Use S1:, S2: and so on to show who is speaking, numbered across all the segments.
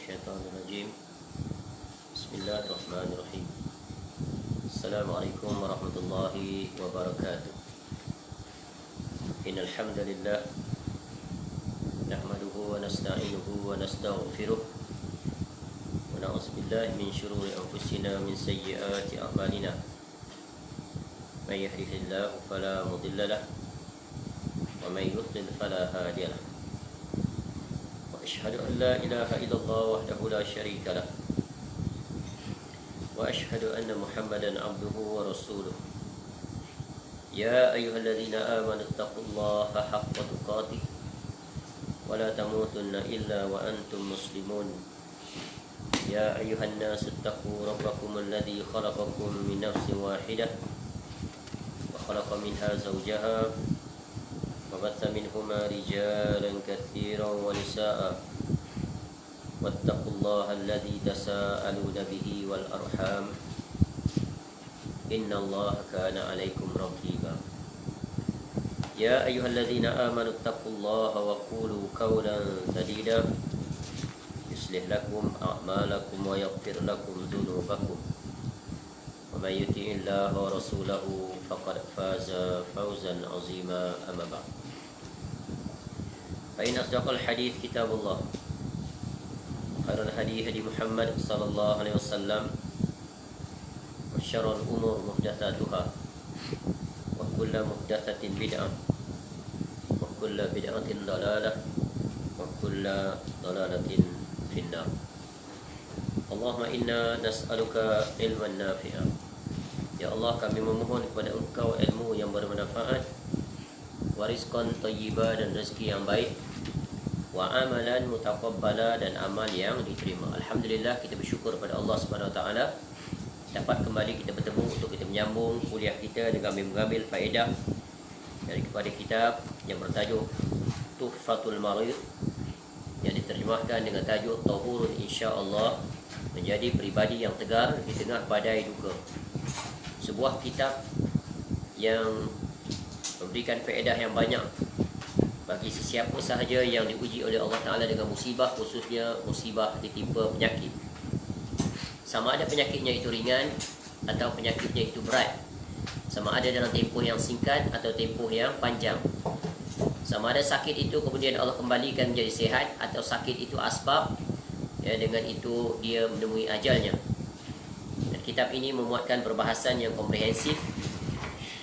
S1: الشيطان الرجيم. بسم الله الرحمن الرحيم. السلام عليكم ورحمة الله وبركاته. إن الحمد لله نحمده ونستعينه ونستغفره ونعوذ بالله من شرور أنفسنا ومن سيئات أعمالنا. من يهده الله فلا مضل له ومن يضلل فلا هادي له. وأشهد أن لا إله إلا الله وحده لا شريك له وأشهد أن محمدا عبده ورسوله. يا أيها الذين آمنوا اتقوا الله حق تقاته ولا تموتن إلا وأنتم مسلمون. يا أيها الناس اتقوا ربكم الذي خلقكم من نفس واحدة وخلق منها زوجها وبث منهما رجالا كثيرا ونساء واتقوا الله الذي تساءلون به والأرحام إن الله كان عليكم رقيبا. يا أيها الذين آمنوا اتقوا الله وقولوا قولا سديدا يصلح لكم أعمالكم ويغفر لكم ذنوبكم ومن يطع الله ورسوله فقد فاز فوزا عظيما. أما بعد فإن أصدق الحديث كتاب الله خير الهدي هدي محمد صلى الله عليه وسلم وشر الأمور محدثاتها وكل محدثة بدعة وكل بدعة ضلالة وكل ضلالة في النار. اللهم إنا نسألك علما نافعا. Ya Allah, kami memohon kepada Engkau ilmu yang bermanfaat, warizqan thayyiba dan rezeki yang baik, wa amalan mutaqabbala dan amal yang diterima. Alhamdulillah, kita bersyukur kepada Allah Subhanahu Wa Taala dapat kembali kita bertemu untuk kita menyambung kuliah kita dengan mengambil faedah dari kepada kitab yang bertajuk Tuhfatul Marid yang diterjemahkan dengan tajuk Tahurun Insya-Allah menjadi pribadi yang tegar di tengah badai duka. Sebuah kitab yang memberikan faedah yang banyak bagi sesiapa sahaja yang diuji oleh Allah Ta'ala dengan musibah, khususnya musibah ditimpa penyakit. Sama ada penyakitnya itu ringan atau penyakitnya itu berat, sama ada dalam tempoh yang singkat atau tempoh yang panjang, sama ada sakit itu kemudian Allah kembalikan menjadi sihat atau sakit itu asbab, ya, dengan itu dia menemui ajalnya. Dan kitab ini memuatkan perbahasan yang komprehensif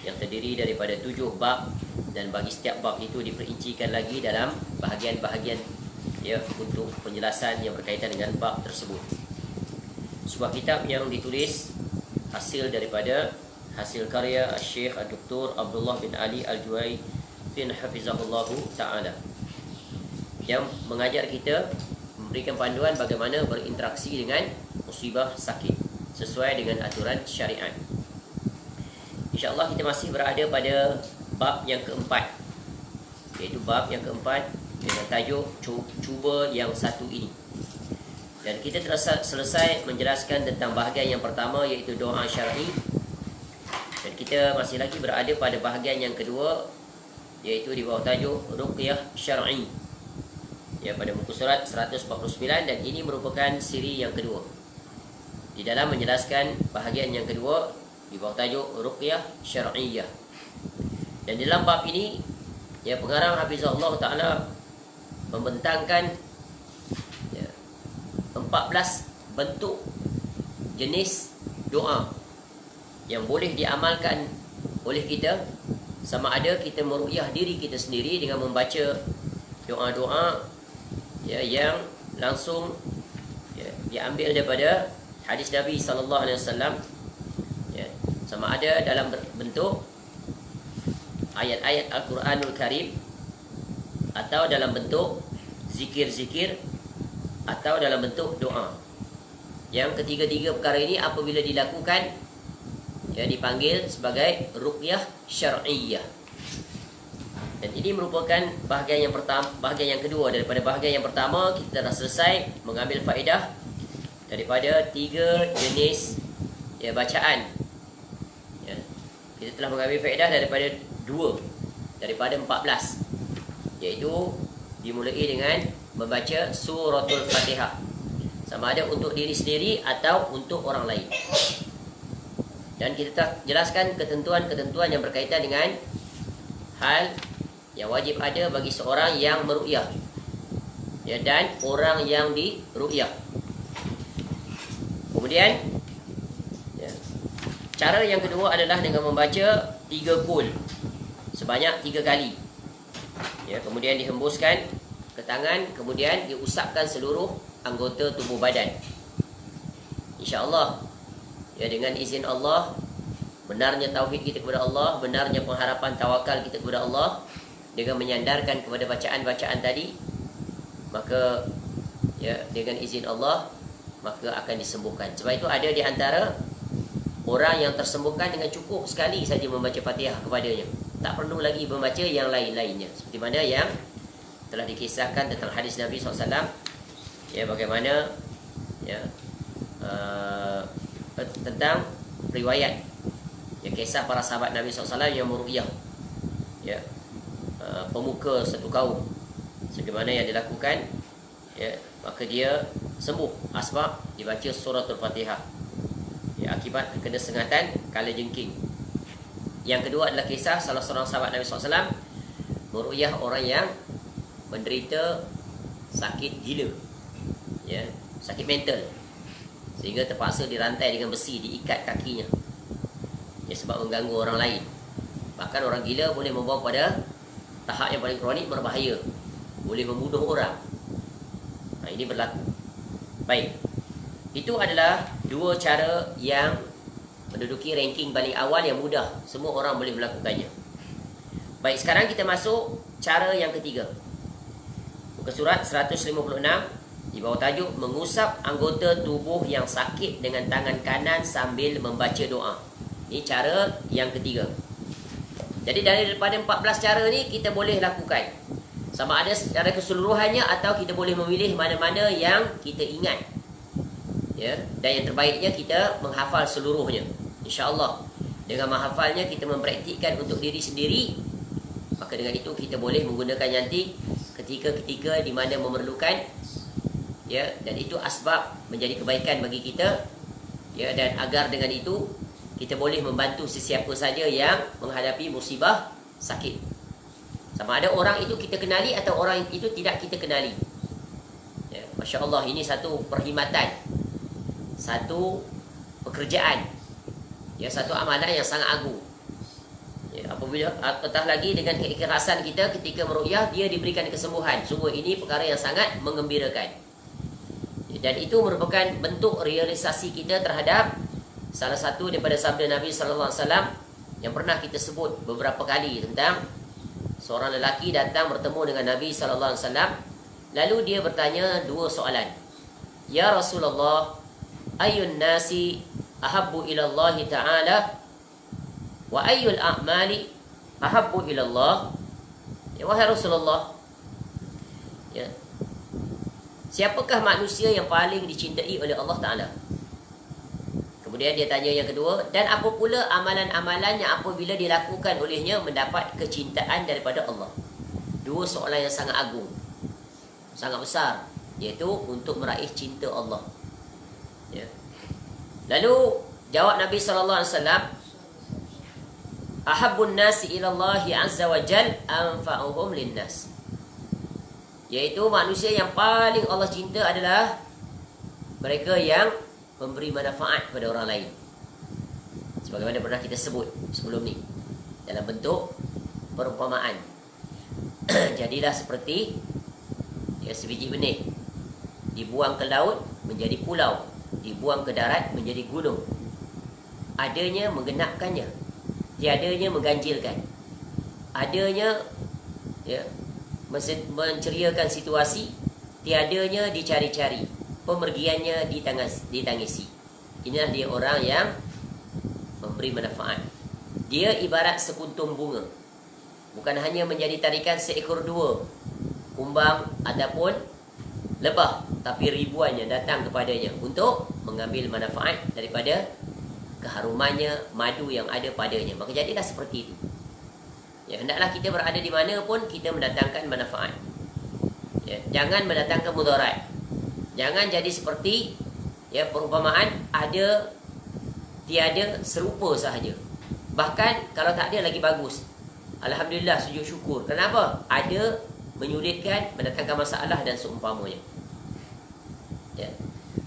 S1: yang terdiri daripada 7 bab, dan bagi setiap bab itu diperincikan lagi dalam bahagian-bahagian, ya, untuk penjelasan yang berkaitan dengan bab tersebut. Sebuah kitab yang ditulis hasil daripada hasil karya Syekh Dr. Abdullah bin Ali Al-Juwayyin hafizahullahu ta'ala, yang mengajar kita, memberikan panduan bagaimana berinteraksi dengan musibah sakit sesuai dengan aturan syariat. InsyaAllah kita masih berada pada bab yang keempat, iaitu bab yang keempat dengan tajuk cuba yang satu ini. Dan kita telah selesai menjelaskan tentang bahagian yang pertama, iaitu doa syar'i. Dan kita masih lagi berada pada bahagian yang kedua, iaitu di bawah tajuk ruqyah syar'i, ya, pada muka surat 149, dan ini merupakan siri yang kedua di dalam menjelaskan bahagian yang kedua di bawah tajuk ruqyah syar'iyah. Dan dalam bab ini, ya, pengarang hafizahullah ta'ala membentangkan, ya, 14 bentuk jenis doa yang boleh diamalkan oleh kita, sama ada kita meruqyah diri kita sendiri dengan membaca doa-doa, ya, yang langsung, ya, diambil daripada hadis Nabi sallallahu alaihi wasallam, ya, sama ada dalam bentuk ayat-ayat Al-Quranul Karim, atau dalam bentuk zikir-zikir, atau dalam bentuk doa. Yang ketiga-tiga perkara ini apabila dilakukan, ya, dipanggil sebagai ruqyah syar'iyah. Dan ini merupakan bahagian yang pertama, bahagian yang kedua daripada bahagian yang pertama. Kita dah selesai mengambil faedah daripada 3 jenis, ya, bacaan, ya. Kita telah mengambil faedah daripada 2 daripada 14, iaitu dimulai dengan membaca suratul Fatihah. sama ada untuk diri sendiri atau untuk orang lain. Dan kita telah jelaskan ketentuan-ketentuan yang berkaitan dengan hal yang wajib ada bagi seorang yang meru'yah, ya, dan orang yang diru'yah. Kemudian, ya, cara yang kedua adalah dengan membaca 3 qul sebanyak 3 kali. Ya, kemudian dihembuskan ke tangan, kemudian diusapkan seluruh anggota tubuh badan. InsyaAllah, ya, dengan izin Allah, benarnya tauhid kita kepada Allah, benarnya pengharapan tawakal kita kepada Allah, dengan menyandarkan kepada bacaan-bacaan tadi, maka, ya, dengan izin Allah, maka akan disembuhkan. Sebab itu ada di antara orang yang tersembuhkan dengan cukup sekali saja membaca Fatihah kepadanya, tak perlu lagi membaca yang lain-lainnya. Seperti mana yang telah dikisahkan tentang hadis Nabi SAW, ya, bagaimana, ya, tentang riwayat, ya, kisah para sahabat Nabi SAW yang meru'yah, ya, pemuka satu kaum, sebagaimana yang dilakukan, ya, maka dia sembuh asbab dibaca suratul Fatihah, ya, akibat kena sengatan kala jengking. Yang kedua adalah kisah salah seorang sahabat Nabi SAW meru'yah orang yang menderita sakit gila, ya, sakit mental, sehingga terpaksa dirantai dengan besi, diikat kakinya, ya, sebab mengganggu orang lain. Bahkan orang gila boleh membawa pada tahap yang paling kronik, berbahaya, boleh membunuh orang. Ini berlaku. Baik, itu adalah 2 cara yang menduduki ranking paling awal yang mudah, semua orang boleh melakukannya. Baik, sekarang kita masuk cara yang ketiga. Muka surat 156 di bawah tajuk mengusap anggota tubuh yang sakit dengan tangan kanan sambil membaca doa. Ini cara yang ketiga. Jadi daripada 14 cara ni kita boleh lakukan, sama ada secara keseluruhannya atau kita boleh memilih mana-mana yang kita ingat, ya, dan yang terbaiknya kita menghafal seluruhnya. InsyaAllah dengan menghafalnya kita mempraktikkan untuk diri sendiri, maka dengan itu kita boleh menggunakan nanti ketika-ketika di mana memerlukan, ya, dan itu asbab menjadi kebaikan bagi kita, ya, dan agar dengan itu kita boleh membantu sesiapa saja yang menghadapi musibah sakit, sama ada orang itu kita kenali atau orang itu tidak kita kenali, ya. Masya Allah, ini satu perkhidmatan, satu pekerjaan, ya, satu amalan yang sangat agung, ya. Apabila apatah lagi dengan keikhlasan kita ketika meru'yah, dia diberikan kesembuhan. Sungguh ini perkara yang sangat menggembirakan, ya, dan itu merupakan bentuk realisasi kita terhadap salah satu daripada sabda Nabi SAW yang pernah kita sebut beberapa kali, tentang seorang lelaki datang bertemu dengan Nabi SAW, lalu dia bertanya 2 soalan. Ya Rasulullah, ayun nasi ahabbu ilallahi ta'ala wa ayyul a'mali ahabbu ilallah. Ya, wahai Rasulullah, ya, siapakah manusia yang paling dicintai oleh Allah Ta'ala? Kemudian dia tanya yang kedua, dan apa pula amalan-amalan yang apabila dilakukan olehnya mendapat kecintaan daripada Allah? 2 soalan yang sangat agung, sangat besar, iaitu untuk meraih cinta Allah, ya. Lalu jawab Nabi SAW, ahabbun nasi ilallahi azza wa jal anfa'uhum linnas, iaitu manusia yang paling Allah cinta adalah mereka yang memberi manfaat kepada orang lain. Sebagaimana pernah kita sebut sebelum ni dalam bentuk perumpamaan. Jadilah seperti, ya, sebiji benih dibuang ke laut menjadi pulau, dibuang ke darat menjadi gunung. Adanya menggenapkannya, tiadanya mengganjilkan. Adanya, ya, menceriakan situasi, tiadanya dicari-cari, pemergiannya ditangisi. Inilah dia orang yang memberi manfaat. Dia ibarat sekuntum bunga, bukan hanya menjadi tarikan seekor 2 kumbang ataupun lebah, tapi ribuannya datang kepadanya untuk mengambil manfaat daripada keharumannya, madu yang ada padanya. Maka jadilah seperti itu, ya, hendaklah kita berada di mana pun kita mendatangkan manfaat, ya, jangan mendatangkan mudarat. Jangan jadi seperti ya perumpamaan ada tiada serupa sahaja. Bahkan kalau tak ada lagi bagus. Alhamdulillah, sujud syukur. Kenapa? Ada menyulitkan, mendatangkan masalah dan seumpamanya. Ya.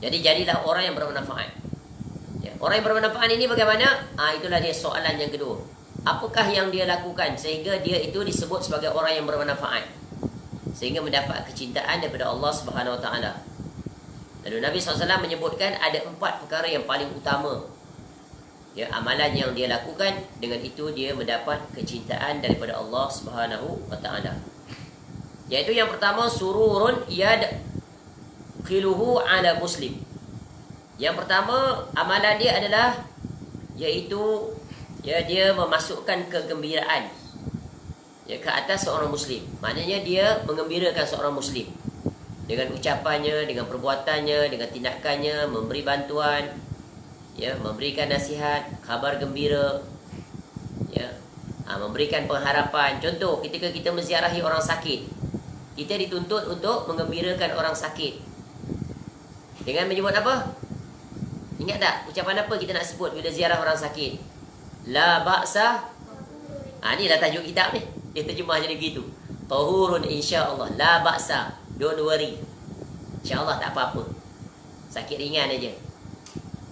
S1: Jadi jadilah orang yang bermanfaat. Ya. Orang yang bermanfaat ini bagaimana? Itulah dia soalan yang kedua. Apakah yang dia lakukan sehingga dia itu disebut sebagai orang yang bermanfaat, sehingga mendapat kecintaan daripada Allah Subhanahu Wa Taala. Lalu Nabi SAW menyebutkan ada 4 perkara yang paling utama. Ya, amalan yang dia lakukan, dengan itu dia mendapat kecintaan daripada Allah Subhanahu Wa Taala. Yaitu yang pertama, sururun yadkhiluhu ala muslim. Yang pertama, amalan dia adalah yaitu ya dia memasukkan kegembiraan ya ke atas seorang muslim. Maknanya dia mengembirakan seorang muslim dengan ucapannya, dengan perbuatannya, dengan tindakannya, memberi bantuan, ya, memberikan nasihat, kabar gembira, ya, memberikan pengharapan. Contoh, ketika kita menziarahi orang sakit, kita dituntut untuk mengembirakan orang sakit dengan menyebut apa? Ingat tak ucapan apa kita nak sebut bila ziarah orang sakit? La ba'sa. Ni dah tajuk kitab ni. Dia terjemah jadi begitu. Tahurun insya-Allah. La ba'sa. Don't worry. InsyaAllah tak apa-apa. Sakit ringan aja.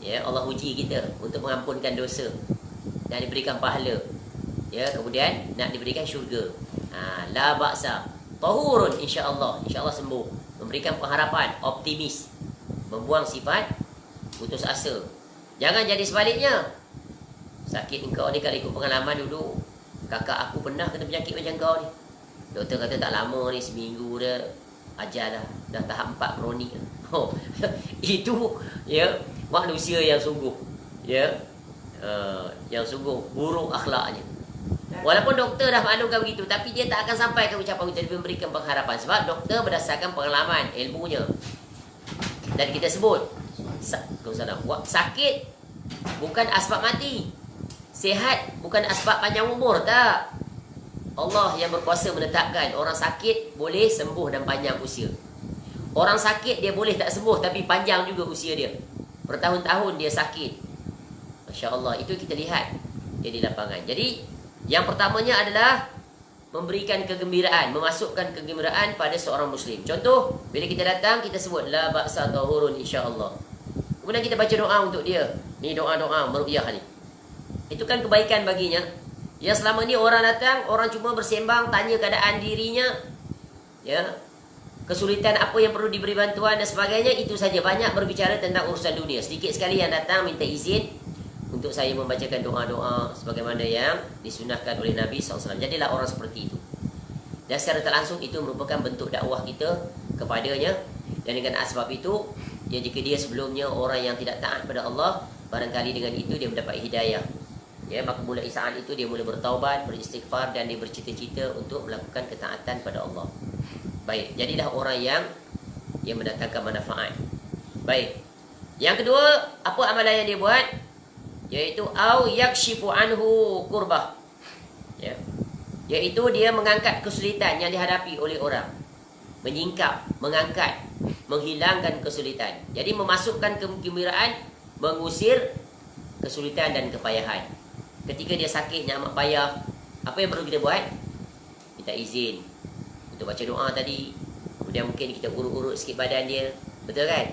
S1: Ya, Allah uji kita untuk mengampunkan dosa dan diberikan pahala. Ya, kemudian nak diberikan syurga. La ba'sa. Tahurun insya-Allah. InsyaAllah sembuh. Memberikan pengharapan, optimis. Membuang sifat putus asa. Jangan jadi sebaliknya. Sakit engkau ni, kalau ikut pengalaman dulu, kakak aku pernah kena penyakit macam kau ni. Doktor kata tak lama ni, seminggu dah ajar dah tahap 4 kronik. Itu ya manusia yang sungguh ya yang sungguh buruk akhlaknya. Walaupun doktor dah maklumkan begitu, tapi dia tak akan sampai ke ucapan kita, dia memberikan pengharapan. Sebab doktor berdasarkan pengalaman, ilmunya. Dan kita sebut sakit bukan asbab mati, sihat bukan asbab panjang umur. Tak. Allah yang berkuasa menetapkan orang sakit boleh sembuh dan panjang usia. Orang sakit dia boleh tak sembuh tapi panjang juga usia dia. Bertahun-tahun dia sakit. Masya Allah, itu kita lihat dia di lapangan. Jadi yang pertamanya adalah memberikan kegembiraan, memasukkan kegembiraan pada seorang muslim. Contoh, bila kita datang kita sebut la ba'sa tahurun insya-Allah. Kemudian kita baca doa untuk dia. Ni doa-doa meruqyah ni. Itu kan kebaikan baginya. Yang selama ni orang datang, orang cuma bersembang, tanya keadaan dirinya, ya, kesulitan apa yang perlu diberi bantuan dan sebagainya. Itu saja, banyak berbicara tentang urusan dunia. Sedikit sekali yang datang minta izin untuk saya membacakan doa-doa sebagaimana yang disunahkan oleh Nabi SAW. Jadilah orang seperti itu. Dan secara tak langsung itu merupakan bentuk dakwah kita kepadanya. Dan dengan asbab itu, ya, jika dia sebelumnya orang yang tidak taat kepada Allah, barangkali dengan itu dia mendapat hidayah. Ya, maka mulai saat itu dia mula bertaubat, beristighfar dan dia bercita-cita untuk melakukan ketaatan pada Allah. Baik, jadilah orang yang mendatangkan manfaat. Baik. Yang kedua, apa amalan yang dia buat? Yaitu au yakshifu anhu kurbah. Ya. Yaitu dia mengangkat kesulitan yang dihadapi oleh orang. Menyingkap, mengangkat, menghilangkan kesulitan. Jadi memasukkan kegembiraan, mengusir kesulitan dan kepayahan. Ketika dia sakit yang amat payah, apa yang perlu kita buat? Minta izin untuk baca doa tadi. Kemudian mungkin kita urut-urut sikit badan dia. Betul kan?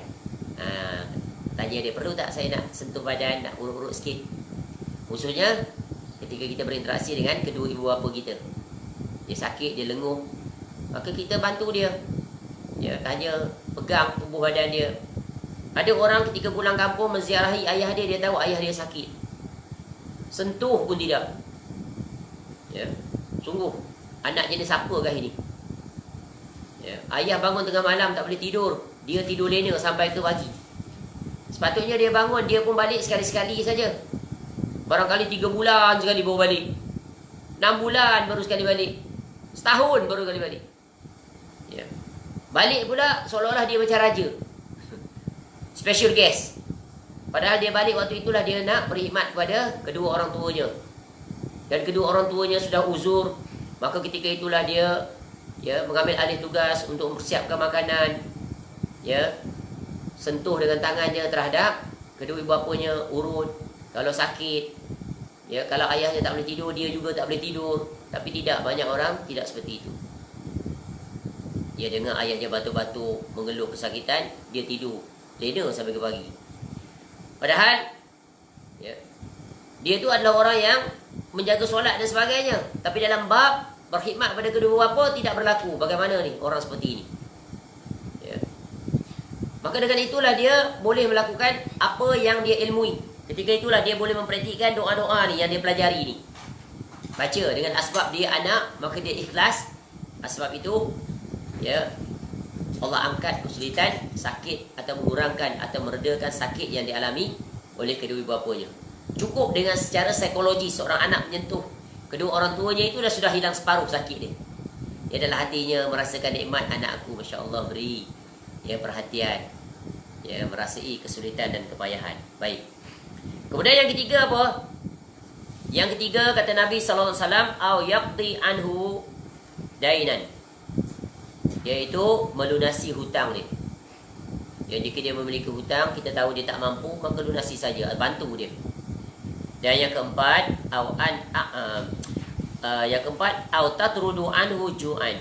S1: Tanya dia, perlu tak saya nak sentuh badan, nak urut-urut sikit? Khususnya ketika kita berinteraksi dengan kedua ibu bapa kita. Dia sakit, dia lenguh, maka kita bantu dia. Ya, tanya, pegang tubuh badan dia. Ada orang ketika pulang kampung menziarahi ayah dia, dia tahu ayah dia sakit, sentuh pun tidak. Ya, sungguh anak jenis apakah ini? Ya, ayah bangun tengah malam tak boleh tidur, dia tidur lena sampai ke pagi. Sepatutnya dia bangun, dia pun balik sekali-sekali saja. Barangkali 3 bulan sekali baru balik, 6 bulan baru sekali balik, setahun baru sekali balik. Ya, balik pula seolah-olah dia macam raja, special guest. Padahal dia balik waktu itulah dia nak berkhidmat kepada kedua orang tuanya. Dan kedua orang tuanya sudah uzur, maka ketika itulah dia mengambil alih tugas untuk mempersiapkan makanan, ya, sentuh dengan tangannya terhadap kedua ibu bapanya, urut. Kalau sakit, ya, kalau ayahnya tak boleh tidur, dia juga tak boleh tidur. Tapi tidak, banyak orang tidak seperti itu. Dia dengar ayahnya batuk-batuk, mengeluh kesakitan, dia tidur, lena sampai ke pagi. Padahal, ya, dia tu adalah orang yang menjaga solat dan sebagainya. Tapi dalam bab berkhidmat pada kedua bapa tidak berlaku. Bagaimana ni orang seperti ini? Ya. Maka dengan itulah dia boleh melakukan apa yang dia ilmui. Ketika itulah dia boleh mempraktikkan doa-doa ni yang dia pelajari ni. Baca dengan asbab dia anak, maka dia ikhlas. Asbab itu, ya, Allah angkat kesulitan, sakit atau mengurangkan atau meredakan sakit yang dialami oleh kedua ibu bapanya. Cukup dengan secara psikologi seorang anak menyentuh kedua orang tuanya itu sudah hilang separuh sakit dia. Dia dalam hatinya merasakan nikmat anak aku, Masya Allah, beri ya perhatian, ya, merasai kesulitan dan kepayahan. Baik. Kemudian yang ketiga apa? Yang ketiga kata Nabi sallallahu alaihi wasallam, au yaqdi anhu dainan. Iaitu melunasi hutang dia. Ya, jika dia memiliki hutang, kita tahu dia tak mampu, maka lunasi saja, bantu dia. Dan yang keempat, au tatrudu anhu ju'an.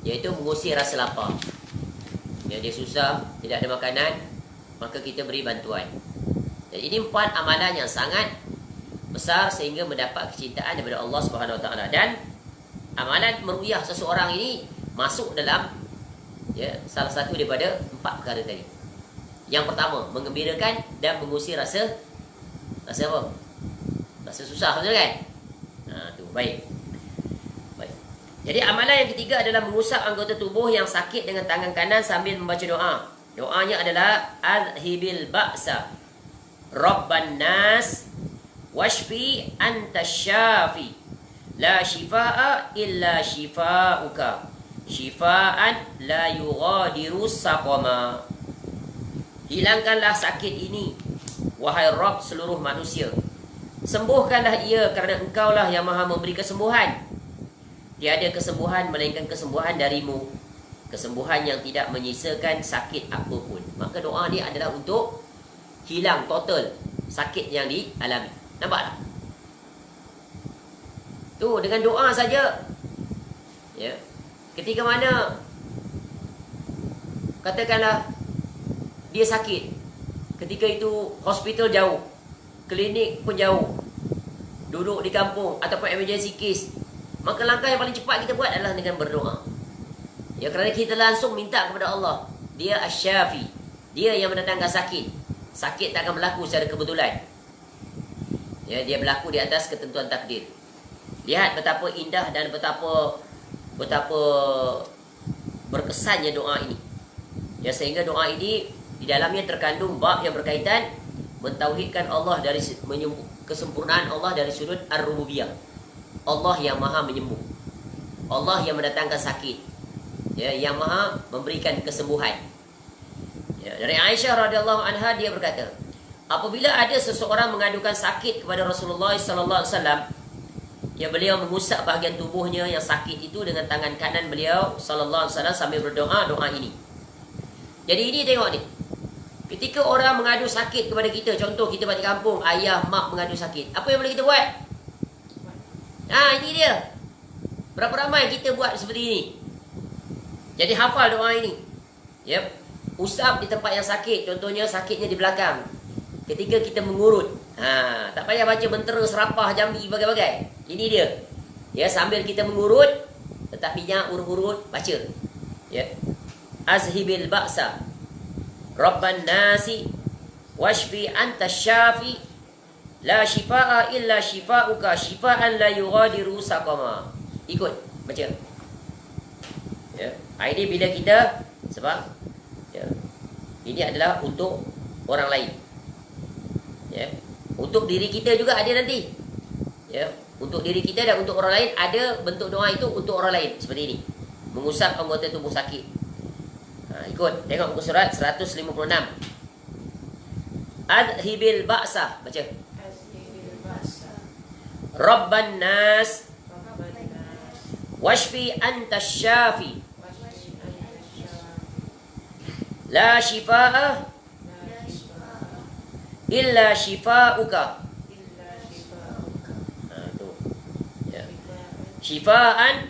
S1: Iaitu mengusir rasa lapar. Ya, dia susah, tidak ada makanan, maka kita beri bantuan. Dan ini 4 amalan yang sangat besar sehingga mendapat kecintaan daripada Allah Subhanahu Wa Taala. Dan amalan meruqyah seseorang ini masuk dalam, ya, salah satu daripada 4 perkara tadi. Yang pertama, menggembirakan dan mengusir rasa apa? Rasa susah, betul kan? Tu baik. Baik. Jadi amalan yang ketiga adalah mengusap anggota tubuh yang sakit dengan tangan kanan sambil membaca doa. Doanya adalah azhibil ba'sa Rabban nas washfi anta syafi la shifaa illa shifauka shifaan la yughadiru saqama. Hilangkanlah sakit ini, wahai Rabb seluruh manusia. Sembuhkanlah ia kerana engkaulah yang maha memberi kesembuhan. Tiada kesembuhan melainkan kesembuhan darimu, kesembuhan yang tidak menyisakan sakit apapun. Maka doa ni adalah untuk hilang total sakit yang dialami. Nampak tak? Tu dengan doa saja. Ya. Ketika mana katakanlah dia sakit, ketika itu hospital jauh, klinik pun jauh, duduk di kampung ataupun emergency case, maka langkah yang paling cepat kita buat adalah dengan berdoa. Ya, kerana kita langsung minta kepada Allah. Dia Asy-Syafi, dia yang mendatangkan sakit. Sakit tak akan berlaku secara kebetulan. Ya, dia berlaku di atas ketentuan takdir. Lihat betapa indah dan betapa berkesannya doa ini. Ya, sehingga doa ini di dalamnya terkandung bab yang berkaitan mentauhidkan Allah dari kesempurnaan Allah dari sudut ar-rububiyah. Allah yang maha menyembuh, Allah yang mendatangkan sakit, ya, yang maha memberikan kesembuhan. Ya, dari Aisyah radhiyallahu anha, dia berkata, apabila ada seseorang mengadukan sakit kepada Rasulullah sallallahu alaihi wasallam, ya, beliau mengusap bahagian tubuhnya yang sakit itu dengan tangan kanan beliau sallallahu alaihi wasallam sambil berdoa doa ini. Jadi ini tengok ni. Ketika orang mengadu sakit kepada kita, contoh kita balik kampung, ayah, mak mengadu sakit, apa yang boleh kita buat? Ini dia. Berapa ramai kita buat seperti ini? Jadi hafal doa ini. Yep. Usap di tempat yang sakit, contohnya sakitnya di belakang. Ketika kita mengurut, tak payah baca mentera, serapah, jambi, bagai-bagai. Ini dia. Ya, sambil kita mengurut, tetapi jangan urut-urut, baca. Ya. Azhibil ba'sa Rabban nasi washfi anta syafi la shifaa illa shifauka shifaan la yughadiru saqama. Ikut baca. Ya, ini bila kita, sebab ya, ini adalah untuk orang lain. Ya, untuk diri kita juga ada nanti. Ya, untuk diri kita dan untuk orang lain ada bentuk doa itu untuk orang lain seperti ini. Mengusap anggota tubuh sakit. Ikut, tengok muka surat 156. Adhibil ba'sa, baca. Rabban nas washfi anta syafi la shifaa illa shifa'uka. Tu. Ya. Shifa'an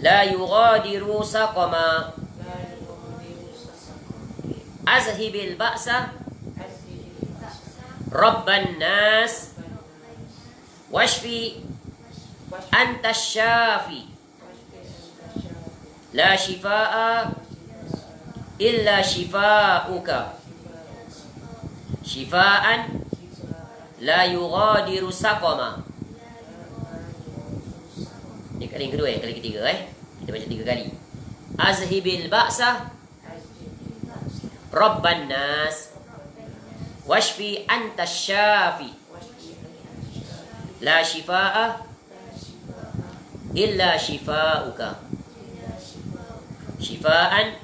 S1: la yughadiru saqama. Azhibil ba'sa rabban nas washfi anta syafi. La shifa'a illa shifa'uka. Shifa'an la yughadiru saqama. Ini kali yang kedua kali ketiga Kita baca 3 kali. Azhibil ba'sa rabban nas washfi anta syafi. La shifa'a illa shifa'uka. Shifa'an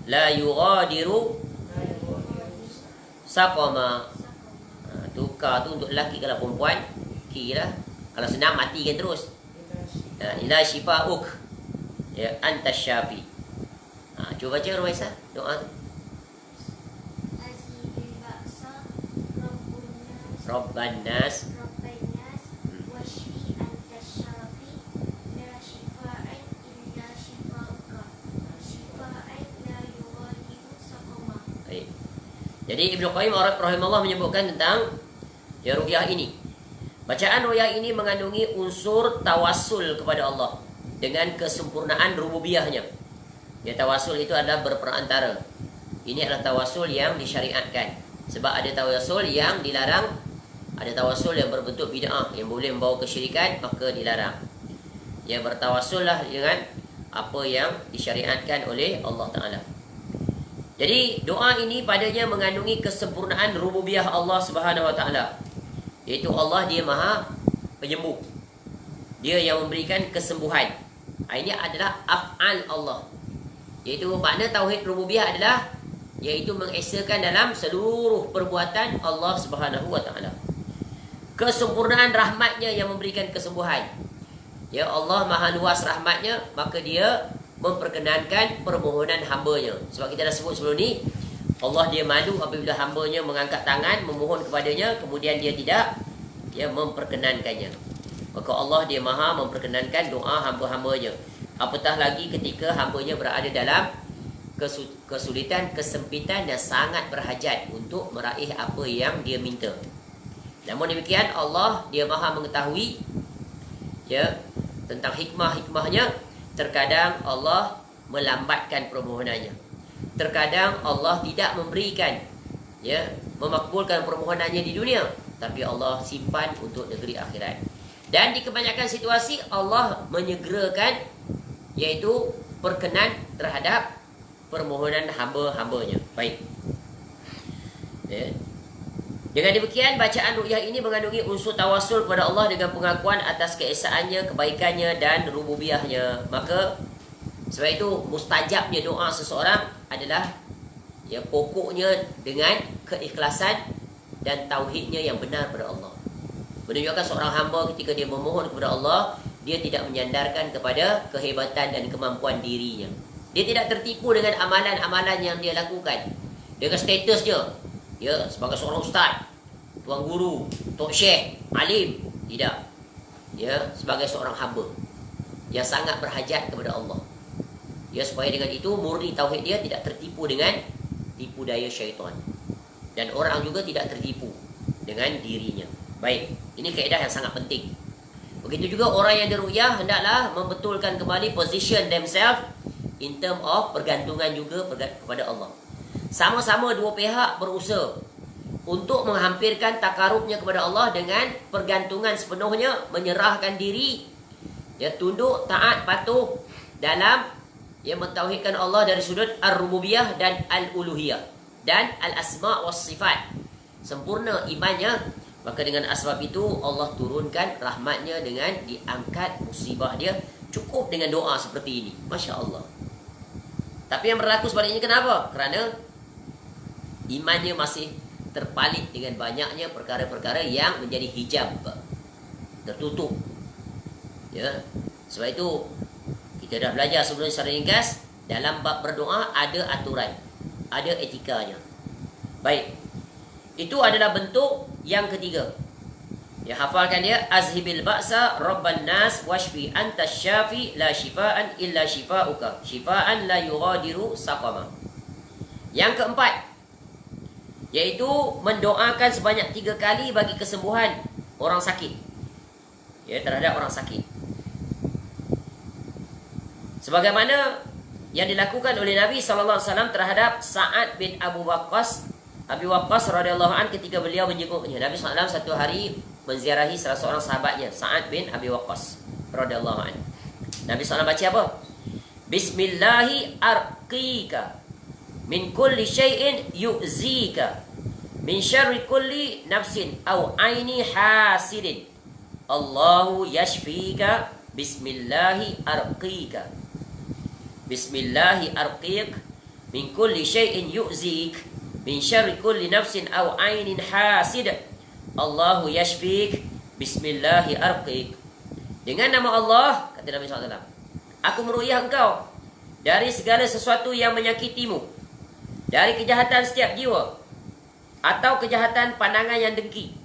S1: la yughadiru saqama. Tu ka tu untuk lelaki, kalau perempuan ki lah. Kalau senang matikan terus. Ila shifa'uk. Ya, anta syafi. Cuba baca Ruwaisa doa tu. Rabban nas
S2: washfi anta syafi la shifa'an illa shifa'uka shifa'an la yughadiru saqama.
S1: Baik. Jadi Ibnu Qayyim rahimahullah menyebutkan tentang ruqyah ini. Bacaan ruqyah ini mengandungi unsur tawassul kepada Allah dengan kesempurnaan rububiyahnya. Ya, tawassul itu adalah berperantara. Ini adalah tawassul yang disyariatkan. Sebab ada tawassul yang dilarang, ada tawassul yang berbentuk bid'ah yang boleh membawa kesyirikan, maka dilarang. Ya, bertawassullah dengan apa yang disyariatkan oleh Allah Ta'ala. Jadi doa ini padanya mengandungi kesempurnaan rububiyah Allah Subhanahu Wa Ta'ala. Iaitu Allah dia maha penyembuh. Dia yang memberikan kesembuhan. Ini adalah af'al Allah. Iaitu makna tauhid rububiyah adalah iaitu mengesakan dalam seluruh perbuatan Allah Subhanahu Wa Ta'ala. Kesempurnaan rahmatnya yang memberikan kesembuhan. Ya, Allah maha luas rahmatnya, maka dia memperkenankan permohonan hambanya. Sebab kita dah sebut sebelum ni, Allah dia malu apabila hambanya mengangkat tangan memohon kepadanya, kemudian dia tidak memperkenankannya. Maka Allah dia maha memperkenankan doa hamba-hambanya. Apatah lagi ketika hambanya berada dalam kesulitan, kesempitan dan sangat berhajat untuk meraih apa yang dia minta. Namun demikian Allah dia maha mengetahui tentang hikmah-hikmahnya. Terkadang Allah melambatkan permohonannya. Terkadang Allah tidak memberikan memakbulkan permohonannya di dunia, tapi Allah simpan untuk negeri akhirat. Dan di kebanyakan situasi Allah menyegerakan, iaitu berkenan terhadap permohonan hamba-hambanya. Baik. Dengan demikian, bacaan ruqyah ini mengandungi unsur tawassul kepada Allah dengan pengakuan atas keesaannya, kebaikannya dan rububiyahnya. Maka sebab itu mustajabnya doa seseorang adalah pokoknya dengan keikhlasan dan tauhidnya yang benar kepada Allah. Menunjukkan seorang hamba ketika dia memohon kepada Allah, dia tidak menyandarkan kepada kehebatan dan kemampuan dirinya. Dia tidak tertipu dengan amalan-amalan yang dia lakukan, dengan statusnya. Sebagai seorang ustaz, tuan guru, tok syekh, alim. Tidak. Sebagai seorang hamba yang sangat berhajat kepada Allah. Supaya dengan itu murni tauhid dia tidak tertipu dengan tipu daya syaitan. Dan orang juga tidak tertipu dengan dirinya. Baik, ini kaedah yang sangat penting. Begitu juga orang yang diruqyah hendaklah membetulkan kembali position themselves in term of pergantungan juga kepada Allah. Sama-sama dua pihak berusaha untuk menghampirkan takarubnya kepada Allah dengan pergantungan sepenuhnya, menyerahkan diri, tunduk, taat, patuh dalam mentauhidkan Allah dari sudut ar-rububiyah dan al-uluhiyah dan al-asma' was sifat. Sempurna imannya, maka dengan asbab itu Allah turunkan rahmatnya dengan diangkat musibah dia. Cukup dengan doa seperti ini. Masya Allah. Tapi yang berlaku sebaliknya kenapa? Kerana imannya masih terpalit dengan banyaknya perkara-perkara yang menjadi hijab, tertutup. Sebab itu kita dah belajar sebelum secara ringkas, dalam bab berdoa ada aturan, ada etikanya. Baik. Itu adalah bentuk yang ketiga. Ya, hafalkan dia. Azhibil ba'sa rabban nas washfi anta syafi la shifaan illa shifauka shifaan la yughadiru saqama. Yang keempat, yaitu mendoakan sebanyak 3 kali bagi kesembuhan orang sakit. Ya, terhadap orang sakit. Sebagaimana yang dilakukan oleh Nabi SAW terhadap Sa'ad bin Abi Waqqas radhiyallahu an ketika beliau menjenguknya. Nabi SAW satu hari menziarahi salah seorang sahabatnya, Sa'ad bin Abi Waqqas radhiyallahu an. Nabi SAW baca apa? Bismillahi arqika min kulli syai'in yu'zika min syarri kulli nafsin aw aini hasidin. Allahu yashfika bismillahi arqika. Bismillahi arqiq min kulli syai'in yu'zik min syarri kulli nafsin aw ainin hasid. Allahu yashfik bismillahi arqiq. Dengan nama Allah, kata Nabi SAW, aku meruqyah engkau dari segala sesuatu yang menyakitimu, dari kejahatan setiap jiwa atau kejahatan pandangan yang dengki.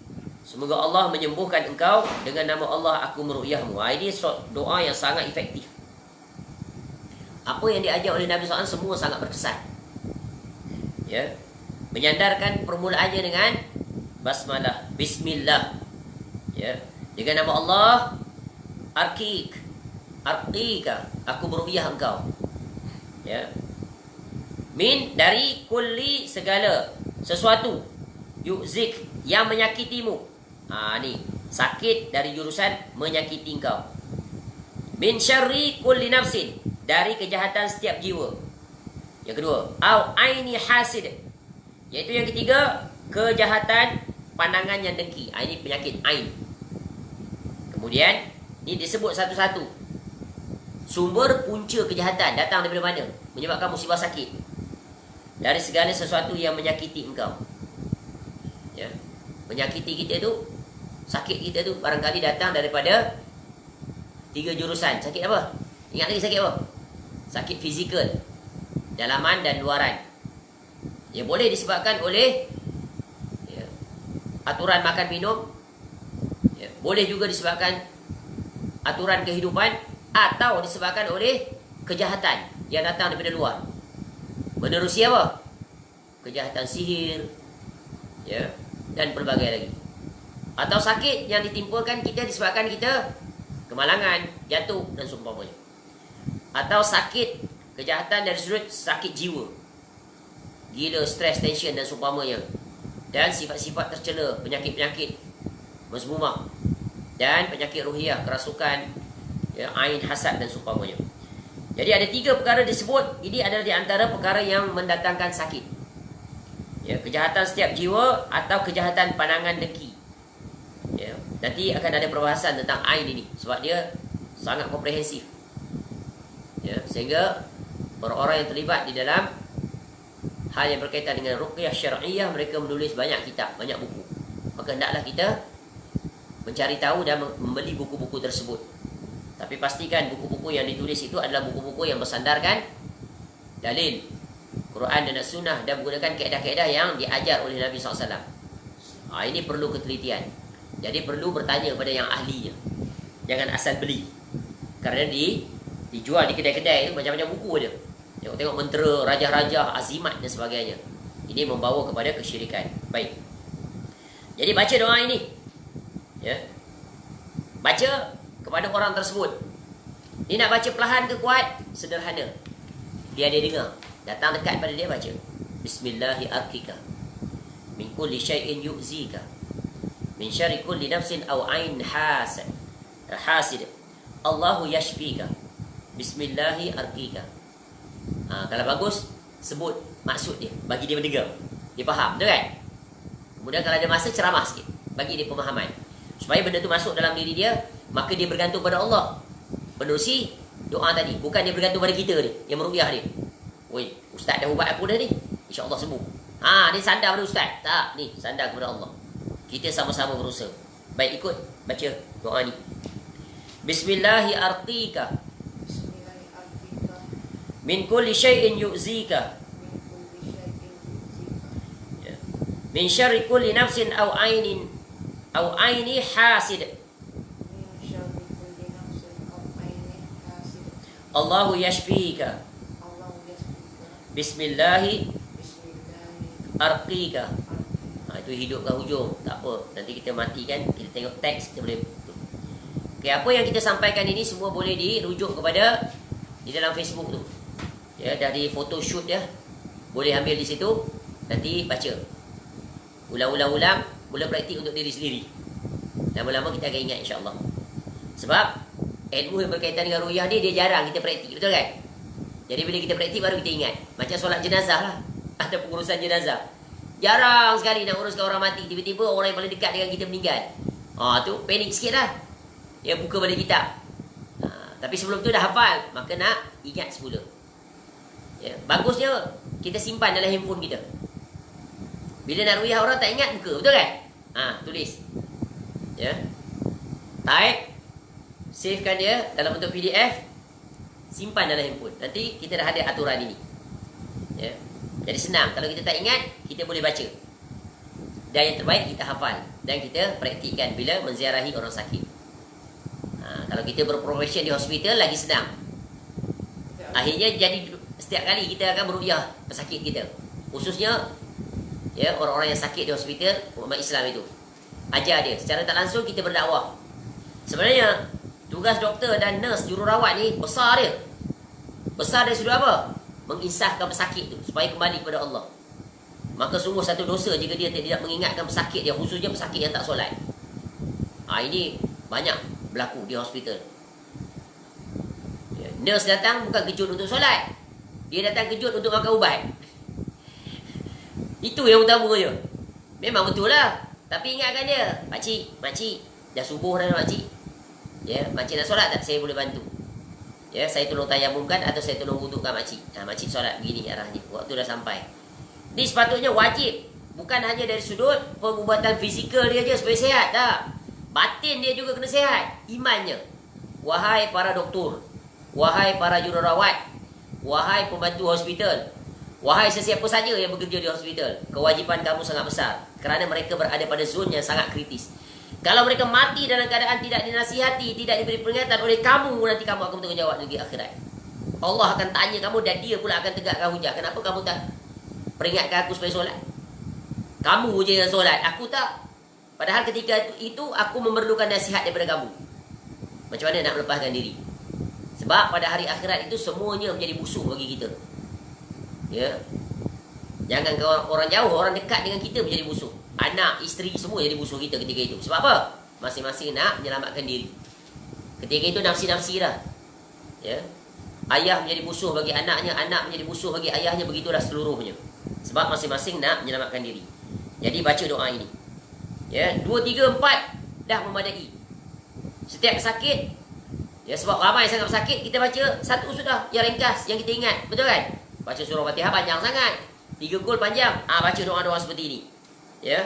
S1: Semoga Allah menyembuhkan engkau dengan nama Allah, aku meruqyahmu. Ini doa yang sangat efektif. Apa yang diajar oleh Nabi SAW semua sangat berkesan. Ya, menyandarkan permulaannya dengan basmalah, bismillah. Ya, dengan nama Allah, arqika, aku meruqyah engkau. Ya, min dari kulli segala sesuatu, yu'zik yang menyakitimu. Ni sakit dari jurusan menyakiti engkau. Min syarri kulli nafsin, dari kejahatan setiap jiwa. Yang kedua, au aini hasid, iaitu yang ketiga, kejahatan pandangan yang dengki. Ini penyakit ain. Kemudian ini disebut satu-satu. Sumber punca kejahatan datang daripada mana? Menyebabkan musibah sakit. Dari segala sesuatu yang menyakiti engkau. Ya, menyakiti kita tu, sakit kita tu barangkali datang daripada 3 jurusan. Sakit apa? Ingat lagi sakit apa? Sakit fizikal, dalaman dan luaran. Yang boleh disebabkan oleh aturan makan minum. Boleh juga disebabkan aturan kehidupan, atau disebabkan oleh kejahatan yang datang daripada luar. Menerusi apa? Kejahatan sihir, dan pelbagai lagi. Atau sakit yang ditimpakan kita disebabkan kita kemalangan, jatuh dan seumpamanya. Atau sakit, kejahatan dari sudut sakit jiwa, gila, stres, tension dan seumpamanya. Dan sifat-sifat tercela, penyakit-penyakit mazmumah, dan penyakit ruhiyah, kerasukan, ain, hasad dan seumpamanya. Jadi ada 3 perkara disebut. Ini adalah di antara perkara yang mendatangkan sakit. Kejahatan setiap jiwa atau kejahatan pandangan dengki. Nanti akan ada perbahasan tentang ain ini, sebab dia sangat komprehensif. Sehingga orang-orang yang terlibat di dalam hal yang berkaitan dengan ruqyah syar'iyah, mereka menulis banyak kitab, banyak buku. Maka hendaklah kita mencari tahu dan membeli buku-buku tersebut. Tapi pastikan buku-buku yang ditulis itu adalah buku-buku yang bersandarkan dalil Quran dan Sunnah, dan menggunakan kaedah-kaedah yang diajar oleh Nabi SAW. Ini perlu ketelitian. Jadi perlu bertanya kepada yang ahlinya. Jangan asal beli. Kerana dijual di kedai-kedai itu macam-macam buku dia. Tengok mentera, rajah-rajah, azimat dan sebagainya. Ini membawa kepada kesyirikan. Baik. Jadi baca doa ini. Baca kepada orang tersebut. Dia nak baca perlahan ke kuat? Sederhana. Biar dia dengar. Datang dekat pada dia, baca. Bismillahi arqika min kulli syai'in yu'zika min syarri kulli nafsin aw ain hasid. Allahu yashfika. Bismillahi arqika. Kalau bagus, sebut maksud dia, bagi dia mendengar. Dia faham, betul kan? Kemudian kalau ada masa, ceramah sikit, bagi dia pemahaman. Supaya benda tu masuk dalam diri dia, maka dia bergantung pada Allah. Menerusi doa tadi. Bukan dia bergantung pada kita ni, yang meruqyah dia. Oi, ustaz dah ubat aku dah ni, InsyaAllah sembuh. Dia sandar pada ustaz. Tak, ni sandar kepada Allah. Kita sama-sama berusaha. Baik, ikut baca doa ni. Bismillahi arqika min kulli syai'in yu'zika Min syarri kulli nafsin aw aini hasid.
S2: min syarri kulli nafsin aw ainin hasid.
S1: Allahu yashfika.
S2: Allahu yasbika.
S1: Bismillahi
S2: Bismillahi
S1: arqika. Itu hidup ke hujung. Tak apa. Nanti kita matikan, kita tengok teks, kita boleh. Okay, apa yang kita sampaikan ini semua boleh dirujuk kepada di dalam Facebook tu. Ya, dari photoshoot dia. Boleh ambil di situ, nanti baca. Ulang-ulang, mula praktik untuk diri sendiri. Lama-lama kita akan ingat insya-Allah. Sebab ilmu yang berkaitan dengan ruqyah ni dia jarang kita praktik, betul kan? Jadi bila kita praktik baru kita ingat. Macam solat jenazah lah atau pengurusan jenazah. Jarang sekali nak uruskan orang mati, tiba-tiba orang yang paling dekat dengan kita meninggal. Tu panik sikit lah. Ya, buka balik kitab. Tapi sebelum tu dah hafal, maka nak ingat semula. Ya, bagusnya kita simpan dalam handphone kita. Bila nak ruqyah orang tak ingat, buka, betul kan? Tulis. Ya. Type, savekan dia dalam bentuk PDF, simpan dalam handphone. Nanti kita dah ada aturan ini. Ya. Jadi senang. Kalau kita tak ingat, kita boleh baca. Dan yang terbaik kita hafal dan kita praktikkan bila menziarahi orang sakit. Kalau kita berprofesion di hospital lagi senang. Akhirnya jadi setiap kali kita akan beruqyah pesakit kita. Khususnya ya, orang-orang yang sakit di hospital, umat Islam itu. Ajar dia secara tak langsung kita berdakwah. Sebenarnya tugas doktor dan nurse jururawat ni besar dia. Besar dari sudut apa? Menginsafkan pesakit tu supaya kembali kepada Allah. Maka sungguh satu dosa jika dia tidak mengingatkan pesakit dia, khususnya pesakit yang tak solat. Ini banyak berlaku di hospital. Ya, nurse datang bukan kejut untuk solat. Dia datang kejut untuk makan ubat. Itu yang utamanya. Memang betul lah. Tapi ingatkan dia, Makcik, dah subuh dah makcik. Ya, makcik nak solat tak? Saya boleh bantu. Ya, saya tolong tayamumkan atau saya tolong wudukan makcik. Makcik solat begini arahnya. Waktu dah sampai. Ini sepatutnya wajib. Bukan hanya dari sudut pengubatan fizikal dia je supaya sihat. Tak. Batin dia juga kena sihat. Imannya. Wahai para doktor. Wahai para jururawat. Wahai pembantu hospital. Wahai sesiapa saja yang bekerja di hospital. Kewajipan kamu sangat besar. Kerana mereka berada pada zon yang sangat kritis. Kalau mereka mati dalam keadaan tidak dinasihati, tidak diberi peringatan oleh kamu, nanti kamu akan bertanggungjawab di akhirat. Allah akan tanya kamu dan dia pula akan tegakkan hujah. Kenapa kamu tak peringatkan aku supaya solat? Kamu je yang solat, aku tak. Padahal ketika itu aku memerlukan nasihat daripada kamu. Macam mana nak melepaskan diri? Sebab pada hari akhirat itu semuanya menjadi musuh bagi kita. Ya. Jangan orang jauh, orang dekat dengan kita menjadi musuh. Anak, isteri semua jadi musuh kita ketika itu. Sebab apa? Masing-masing nak menyelamatkan diri. Ketika itu nafsi-nafsi dah. Ya. Ayah menjadi musuh bagi anaknya, anak menjadi musuh bagi ayahnya, begitulah seluruhnya. Sebab masing-masing nak menyelamatkan diri. Jadi baca doa ini. Ya, 2, 3, 4 dah memadai. Setiap sakit, ya, sebab ramai sangat sakit, kita baca satu sudah yang ringkas yang kita ingat, betul kan? Baca surah Fatihah panjang sangat. 3 kul panjang. Baca doa-doa seperti ini. Ya.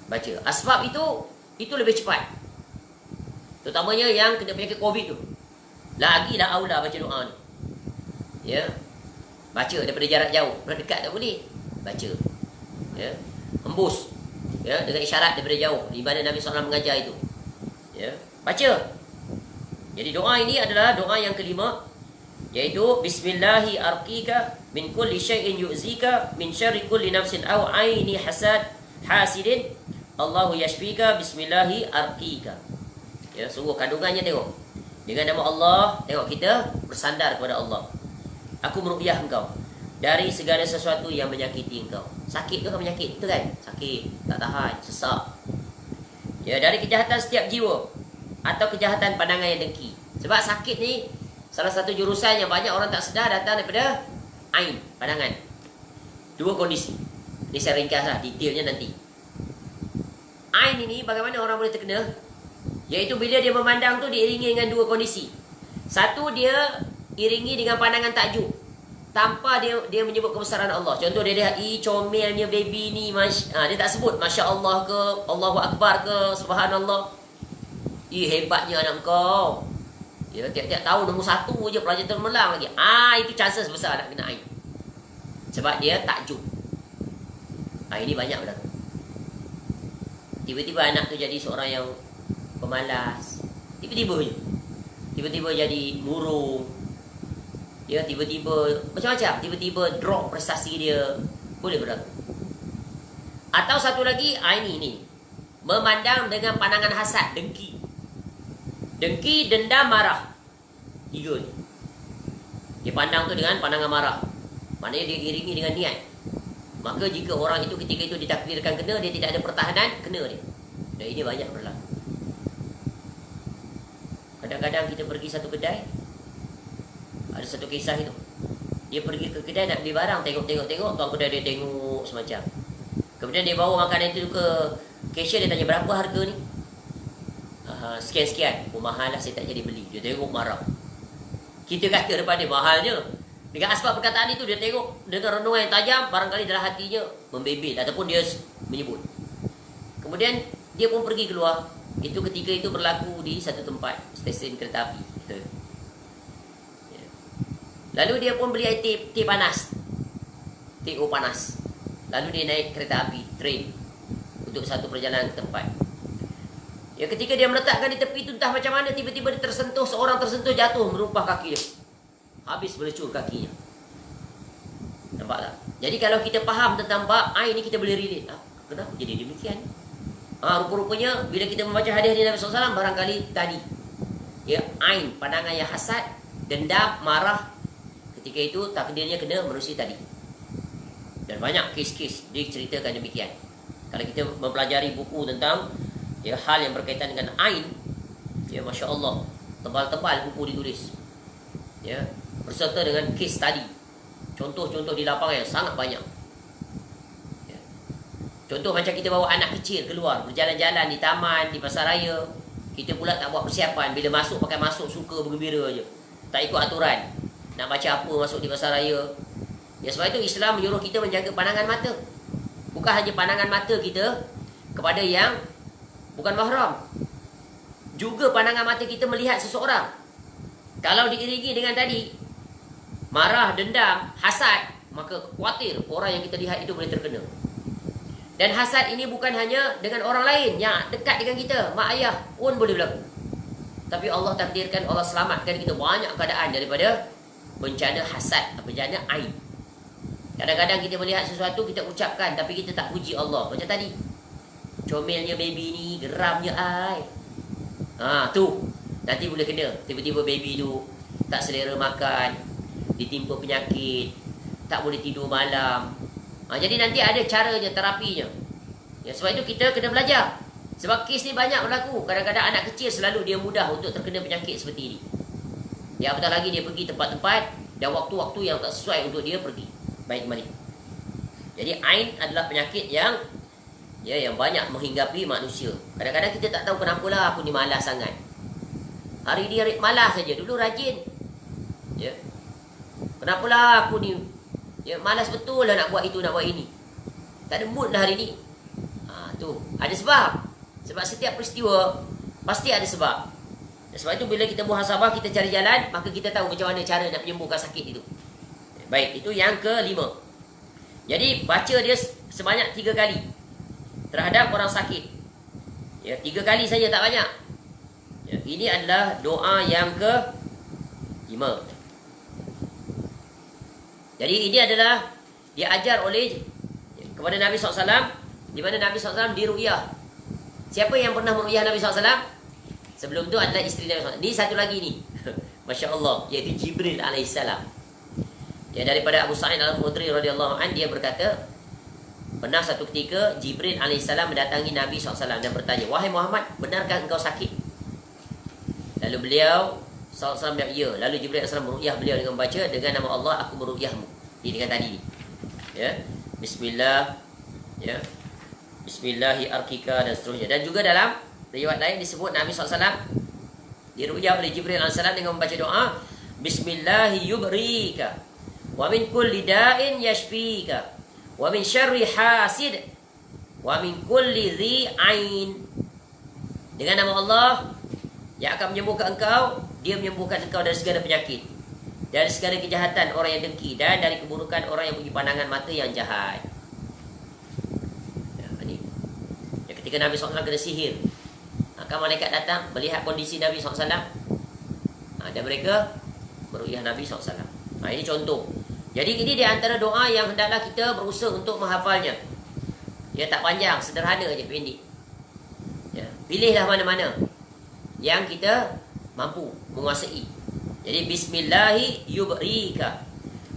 S1: Baca. Sebab itu lebih cepat. Terutamanya yang kena penyakit Covid tu. Lagilah aula baca doa ni. Ya. Baca daripada jarak jauh. Daripada dekat tak boleh. Baca. Ya. Hembus. Ya, dengan isyarat daripada jauh. Di mana Nabi SAW mengajar itu. Ya. Baca. Jadi doa ini adalah doa yang kelima, yaitu Bismillahi arqika min kulli syai'in yu'zika min syarri kulli nafsin aw aini hasidin Allahu yashfika Bismillahi arqika. Ya, sungguh kandungannya tengok. Dengan nama Allah, tengok kita bersandar kepada Allah. Aku meruqyah engkau dari segala sesuatu yang menyakiti engkau. Sakit tu kan penyakit, betul kan? Sakit, tak tahan, sesak. Ya, dari kejahatan setiap jiwa atau kejahatan pandangan yang dengki. Sebab sakit ni salah satu jurusan yang banyak orang tak sedar datang daripada ain, pandangan. 2 kondisi. Ini saya ringkaslah, detailnya nanti. Ain ini bagaimana orang boleh terkena? Iaitu bila dia memandang tu diiringi dengan 2 kondisi. Satu, dia iringi dengan pandangan takjub. Tanpa dia menyebut kebesaran Allah. Contoh dia lihat, comelnya baby ni. Dia tak sebut Masya Allah ke, Allahu Akbar ke, Subhanallah. Hebatnya anak kau. Ya, tiap-tiap tahun nombor 1 je pelajar termelang lagi. Itu chances besar nak kena ain. Sebab dia takjub. Ini banyak berlaku. Tiba-tiba anak tu jadi seorang yang pemalas. Tiba-tiba je. Tiba-tiba jadi murung. Ya, tiba-tiba macam-macam. Tiba-tiba drop prestasi dia. Boleh berlaku. Atau satu lagi, ini. Memandang dengan pandangan hasad, dengki. Dengki, dendam, marah. 3 ni. Dia pandang tu dengan pandangan marah. Maknanya dia iringi dengan niat. Maka jika orang itu ketika itu ditakdirkan kena, dia tidak ada pertahanan, kena dia. Dan ini banyak berlaku. Kadang-kadang kita pergi satu kedai, ada satu kisah itu. Dia pergi ke kedai nak beli barang, tengok, tuan kedai dia tengok semacam. Kemudian dia bawa makanan itu ke cashier, dia tanya berapa harga ni? Sekian-sekian. Oh, mahal lah, saya tak jadi beli. Dia tengok marah. Kita kata depan dia, mahalnya. Dengan asbab perkataan itu, dia tengok dengan renungan yang tajam, barangkali dalam hatinya membebel ataupun dia menyebut. Kemudian dia pun pergi keluar. Itu ketika itu berlaku di satu tempat, stesen kereta api. Lalu dia pun beli teh panas. Teh panas. Lalu dia naik kereta api, train, untuk satu perjalanan ke tempat. Ya, ketika dia meletakkan di tepi itu, entah macam mana tiba-tiba dia tersentuh, seorang tersentuh, jatuh merumpah kaki dia. Habis melecur kakinya. Nampak tak? Jadi kalau kita faham tentang bab ain ni, kita boleh relate. Kenapa jadi demikian? Rupa-rupanya bila kita membaca hadis Nabi SAW, barangkali tadi, ya, ain, pandangan yang hasad, dendam, marah, ketika itu takdirnya kena manusia tadi. Dan banyak kes-kes diceritakan demikian. Kalau kita mempelajari buku tentang, ya, hal yang berkaitan dengan ain, ya, Masya Allah, tebal-tebal buku ditulis, ya, berserta dengan case study, contoh-contoh di lapangan yang sangat banyak, ya. Contoh macam kita bawa anak kecil keluar berjalan-jalan di taman, di pasar raya, kita pula tak buat persiapan. Bila masuk, pakai masuk suka bergembira je, tak ikut aturan, nak baca apa masuk di pasar raya. Ya, sebab itu Islam menyuruh kita menjaga pandangan mata. Bukan hanya pandangan mata kita kepada yang bukan mahram, juga pandangan mata kita melihat seseorang. Kalau diiringi dengan tadi marah, dendam, hasad, maka khawatir orang yang kita lihat itu boleh terkena. Dan hasad ini bukan hanya dengan orang lain yang dekat dengan kita, mak ayah pun boleh berlaku. Tapi Allah takdirkan, Allah selamatkan kita banyak keadaan daripada bencana hasad, bencana aib. Kadang-kadang kita melihat sesuatu, kita ucapkan, tapi kita tak puji Allah. Macam tadi, comelnya baby ni, geramnya ai. Tu nanti boleh kena. Tiba-tiba baby tu tak selera makan, ditimpa penyakit, tak boleh tidur malam. Jadi nanti ada caranya, terapinya. Ya, sebab itu kita kena belajar. Sebab kes ni banyak berlaku. Kadang-kadang anak kecil selalu dia mudah untuk terkena penyakit seperti ini. Ya, apatah lagi dia pergi tempat-tempat dan waktu-waktu yang tak sesuai untuk dia pergi. Baik kembali. Jadi ain adalah penyakit yang, ya, yang banyak menghinggapi manusia. Kadang-kadang kita tak tahu kenapalah aku ni malas sangat. Hari ni hari malas saja. Dulu rajin. Ya. Kenapalah aku ni, ya, malas betul lah nak buat itu, nak buat ini. Tak ada mood lah hari ni. Tu ada sebab. Sebab setiap peristiwa pasti ada sebab. Dan sebab itu bila kita muhasabah, kita cari jalan, maka kita tahu macam mana cara nak menyembuhkan sakit itu. Baik, itu yang kelima. Jadi baca dia sebanyak 3 kali terhadap orang sakit. Ya, 3 kali saja, tak banyak. Ya, ini adalah doa yang ke-5. Jadi ini adalah diajar oleh kepada Nabi SAW, di mana Nabi SAW diru'yah. Siapa yang pernah meru'yah Nabi SAW? Sebelum tu adalah isteri Nabi SAW. Ini satu lagi ni, Masya Allah, iaitu Jibril alaihissalam. Ya, daripada Abu Sa'id al-Khudri radhiyallahu anhu, dia berkata, pernah satu ketika Jibril alaihissalam mendatangi Nabi SAW dan bertanya, wahai Muhammad, benarkah engkau sakit? Lalu beliau SAW bilang, ya. Lalu Jibril alaihissalam meru'yah beliau dengan membaca, dengan nama Allah aku meru'yahmu. Ini dengan tadi ni. Ya. Bismillah, ya. Bismillahi arkika dan seterusnya. Dan juga dalam riwayat lain disebut Nabi SAW diru'yah oleh Jibril alaihissalam dengan membaca doa, Bismillahi yubrika wa min kulli da'in yashfika wa min syarri hasid wa min kulli dhi ain. Dengan nama Allah yang akan menyembuhkan engkau, dia menyembuhkan engkau dari segala penyakit, dari segala kejahatan orang yang dengki, dan dari keburukan orang yang punya pandangan mata yang jahat. Ya, ini. Ya, ketika ketika Nabi SAW kena sihir. Maka malaikat datang melihat kondisi Nabi SAW, dan mereka meruqyah Nabi SAW. Ini contoh. Jadi ini di antara doa yang hendaklah kita berusaha untuk menghafalnya. Ya, tak panjang, sederhana aja, pendek. Ya, pilihlah mana-mana yang kita mampu menguasai. Jadi bismillahi yubrika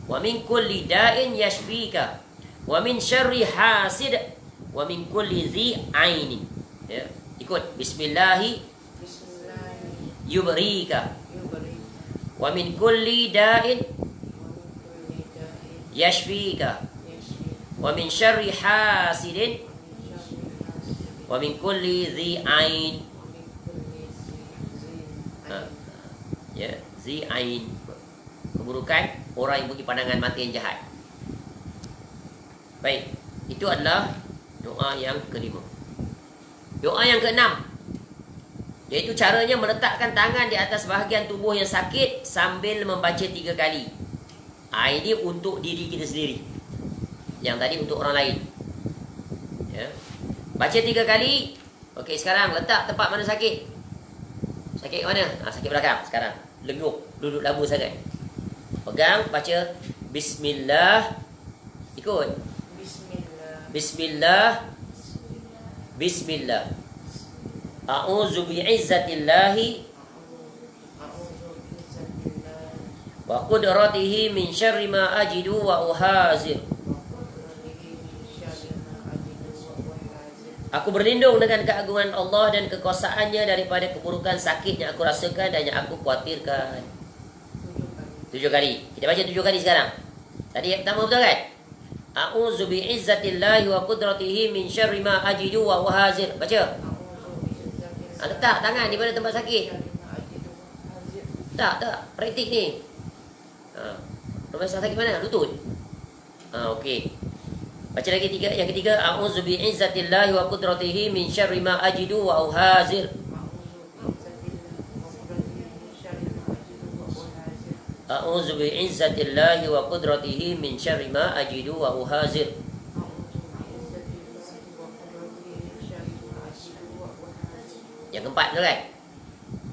S1: wa min kulli da'in yashfika wa min syarri hasid wa min kulli dhi aini. Ya, ikut bismillahi yubrika wa min kulli da'in yashfika wa min syarri hasidin wa min kulli dhi ain. Ya, zi ain, keburukan orang yang bagi pandangan mata yang jahat. Baik, itu adalah doa yang kelima. Doa yang keenam, iaitu caranya meletakkan tangan di atas bahagian tubuh yang sakit sambil membaca 3 kali. Ini untuk diri kita sendiri, yang tadi untuk orang lain. Ya, baca 3 kali. Okey, sekarang letak tempat mana sakit. Sakit mana? Sakit belakang sekarang. Lenguh, duduk labu sangat. Pegang, baca bismillah. Ikut. Bismillah. Bismillah. A'udzu bi'izzatillahi wa qudratihi min syarri ma ajidu wa uhazir. Aku berlindung dengan keagungan Allah dan kekuasaannya daripada keburukan sakit yang aku rasakan dan yang aku khawatirkan. 7 kali. Kita baca 7 kali sekarang. Tadi yang pertama betul kan? A'udzu bi'izzatillahi wa qudratihi min syarri ma ajidu wa uhazir. Baca. Letak tangan di mana tempat sakit. Tak. Praktik ni. Tempat sakit mana? Lutut. Okey. Baca lagi yang ketiga, a'udzu bi'izzatillahi wa qudratihi min syarri ma ajidu wa uhazir. A'udzu bi'izzatillahi wa qudratihi min syarri ma ajidu wa uhazir. Yang keempat tu kan?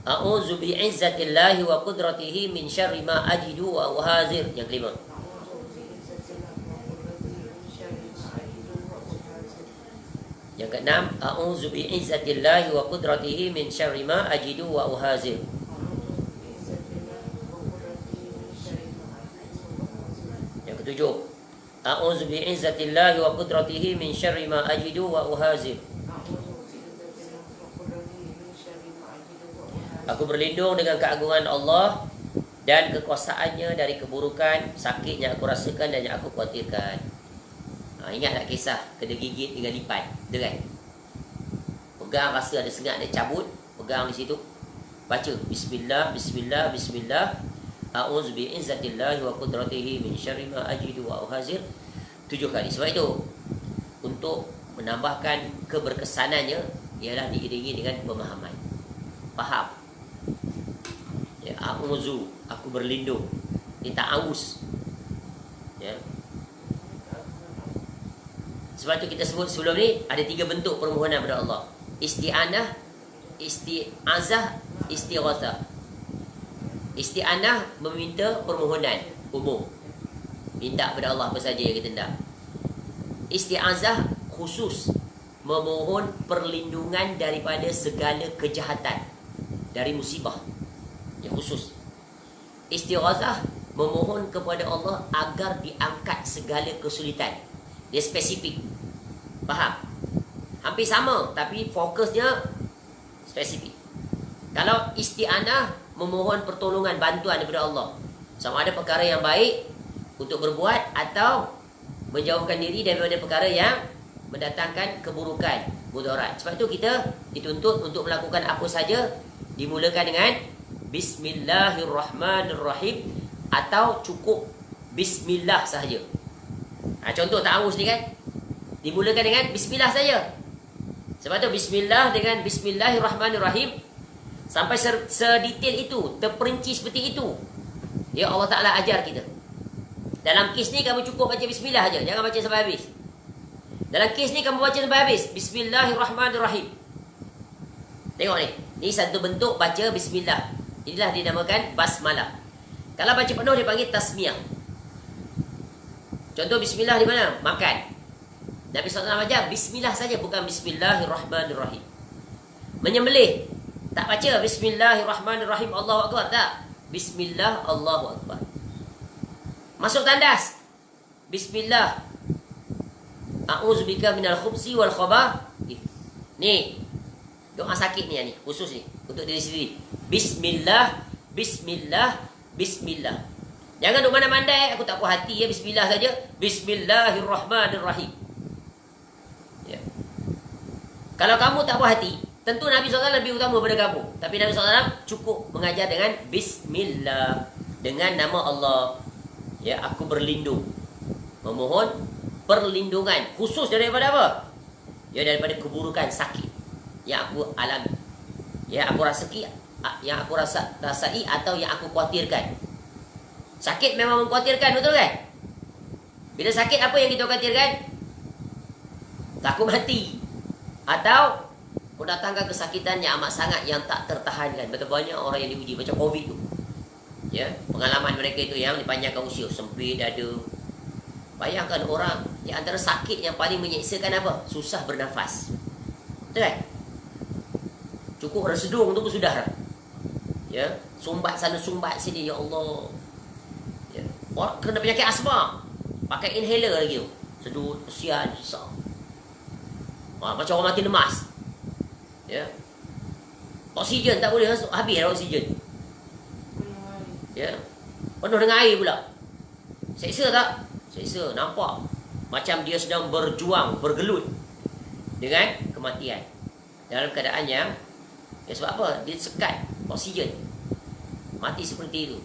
S1: A'udzu bi'izzatillahi wa qudratihi min syarri ma ajidu wa uhazir. Yang kelima. Yang keenam, a'udzu bi'izzatillahi wa qudratihi min syarri ma ajidu wa uhazir. Yang ketujuh, a'udzu bi'izzatillahi wa qudratihi min syarri ma ajidu wa uhazir. Aku berlindung dengan keagungan Allah dan kekuasaannya dari keburukan sakit yang aku rasakan dan yang aku khawatirkan. Ingat tak kisah kena gigit dengan lipan, dia kan? Pegang, rasa ada sengat, dia cabut, pegang di situ. Baca bismillah, bismillah, bismillah. A'udzu bi'izzatillahi wa qudratihi min syarri ma ajidu wa uhazir 7 kali. Sebab itu untuk menambahkan keberkesanannya ialah diiringi dengan pemahaman. Faham? Ya, a'udzu, aku berlindung. Dia ta'awuz. Ya. Sebab tu kita sebut sebelum ni ada 3 bentuk permohonan kepada Allah. Isti'anah, isti'azah, istighatsah. Isti'anah meminta permohonan umum. Minta kepada Allah apa saja yang kita nak. Isti'azah khusus memohon perlindungan daripada segala kejahatan, dari musibah yang khusus. Istighatsah memohon kepada Allah agar diangkat segala kesulitan. Dia spesifik. Faham? Hampir sama tapi fokusnya spesifik. Kalau isti'anah memohon pertolongan, bantuan daripada Allah, sama ada perkara yang baik untuk berbuat atau menjauhkan diri daripada perkara yang mendatangkan keburukan, mudarat. Sebab itu kita dituntut untuk melakukan apa saja dimulakan dengan Bismillahirrahmanirrahim atau cukup Bismillah sahaja. Contoh ta'awuz ni kan, dimulakan dengan Bismillah saja. Sebab tu Bismillah dengan Bismillahirrahmanirrahim sampai sedetail itu, terperinci seperti itu. Ya, Allah Ta'ala ajar kita. Dalam kes ni kamu cukup baca Bismillah saja, jangan baca sampai habis. Dalam kes ni kamu baca sampai habis. Bismillahirrahmanirrahim. Tengok ni. Ni satu bentuk baca bismillah. Inilah dinamakan basmalah. Kalau baca penuh dia panggil tasmiyah. Contoh bismillah di mana? Makan. Nabi SAW baca bismillah saja, bukan bismillahirrahmanirrahim. Menyembelih, tak baca bismillahirrahmanirrahim Allahu Akbar, tak. Bismillah Allahu Akbar. Masuk tandas, bismillah a'udzubika minal khubsi wal khaba'ith. Ni doa sakit ni, khusus ni untuk diri sendiri. Bismillah, bismillah, bismillah. Jangan duk mana-mandai, aku tak puas hati ya, bismillah saja. Bismillahirrahmanirrahim. Ya. Kalau kamu tak puas hati, tentu Nabi SAW lebih utama daripada kamu. Tapi Nabi SAW cukup mengajar dengan bismillah, dengan nama Allah. Ya, aku berlindung, memohon perlindungan khusus daripada apa? Ya, daripada keburukan sakit yang aku alami, yang aku rasai, atau yang aku khawatirkan. Sakit memang mengkhawatirkan, betul kan? Bila sakit, apa yang kita khawatirkan? Takut mati, atau mendatangkan kesakitan yang amat sangat yang tak tertahankan. Betul, banyak orang yang diuji macam COVID tu. Ya, pengalaman mereka itu yang dipanjangkan usia, sempit dada. Bayangkan orang di antara sakit yang paling menyeksakan apa? Susah bernafas. Betul kan? Cukup resedung tu pun sudah. Ya, sumbat sana sumbat sini, ya Allah. Ya. Orang kena penyakit asma, pakai inhaler lagi tu. Sedut, kesian, susah. Macam orang mati lemas. Ya. Oksigen tak boleh masuk, habis dah oksigen. Ya. Penuh dengan air pula. Seksa tak? Seksa, nampak macam dia sedang berjuang, bergelut dengan kematian. Dalam keadaan yang sebab apa? Dia sekat oksigen. Mati seperti itu.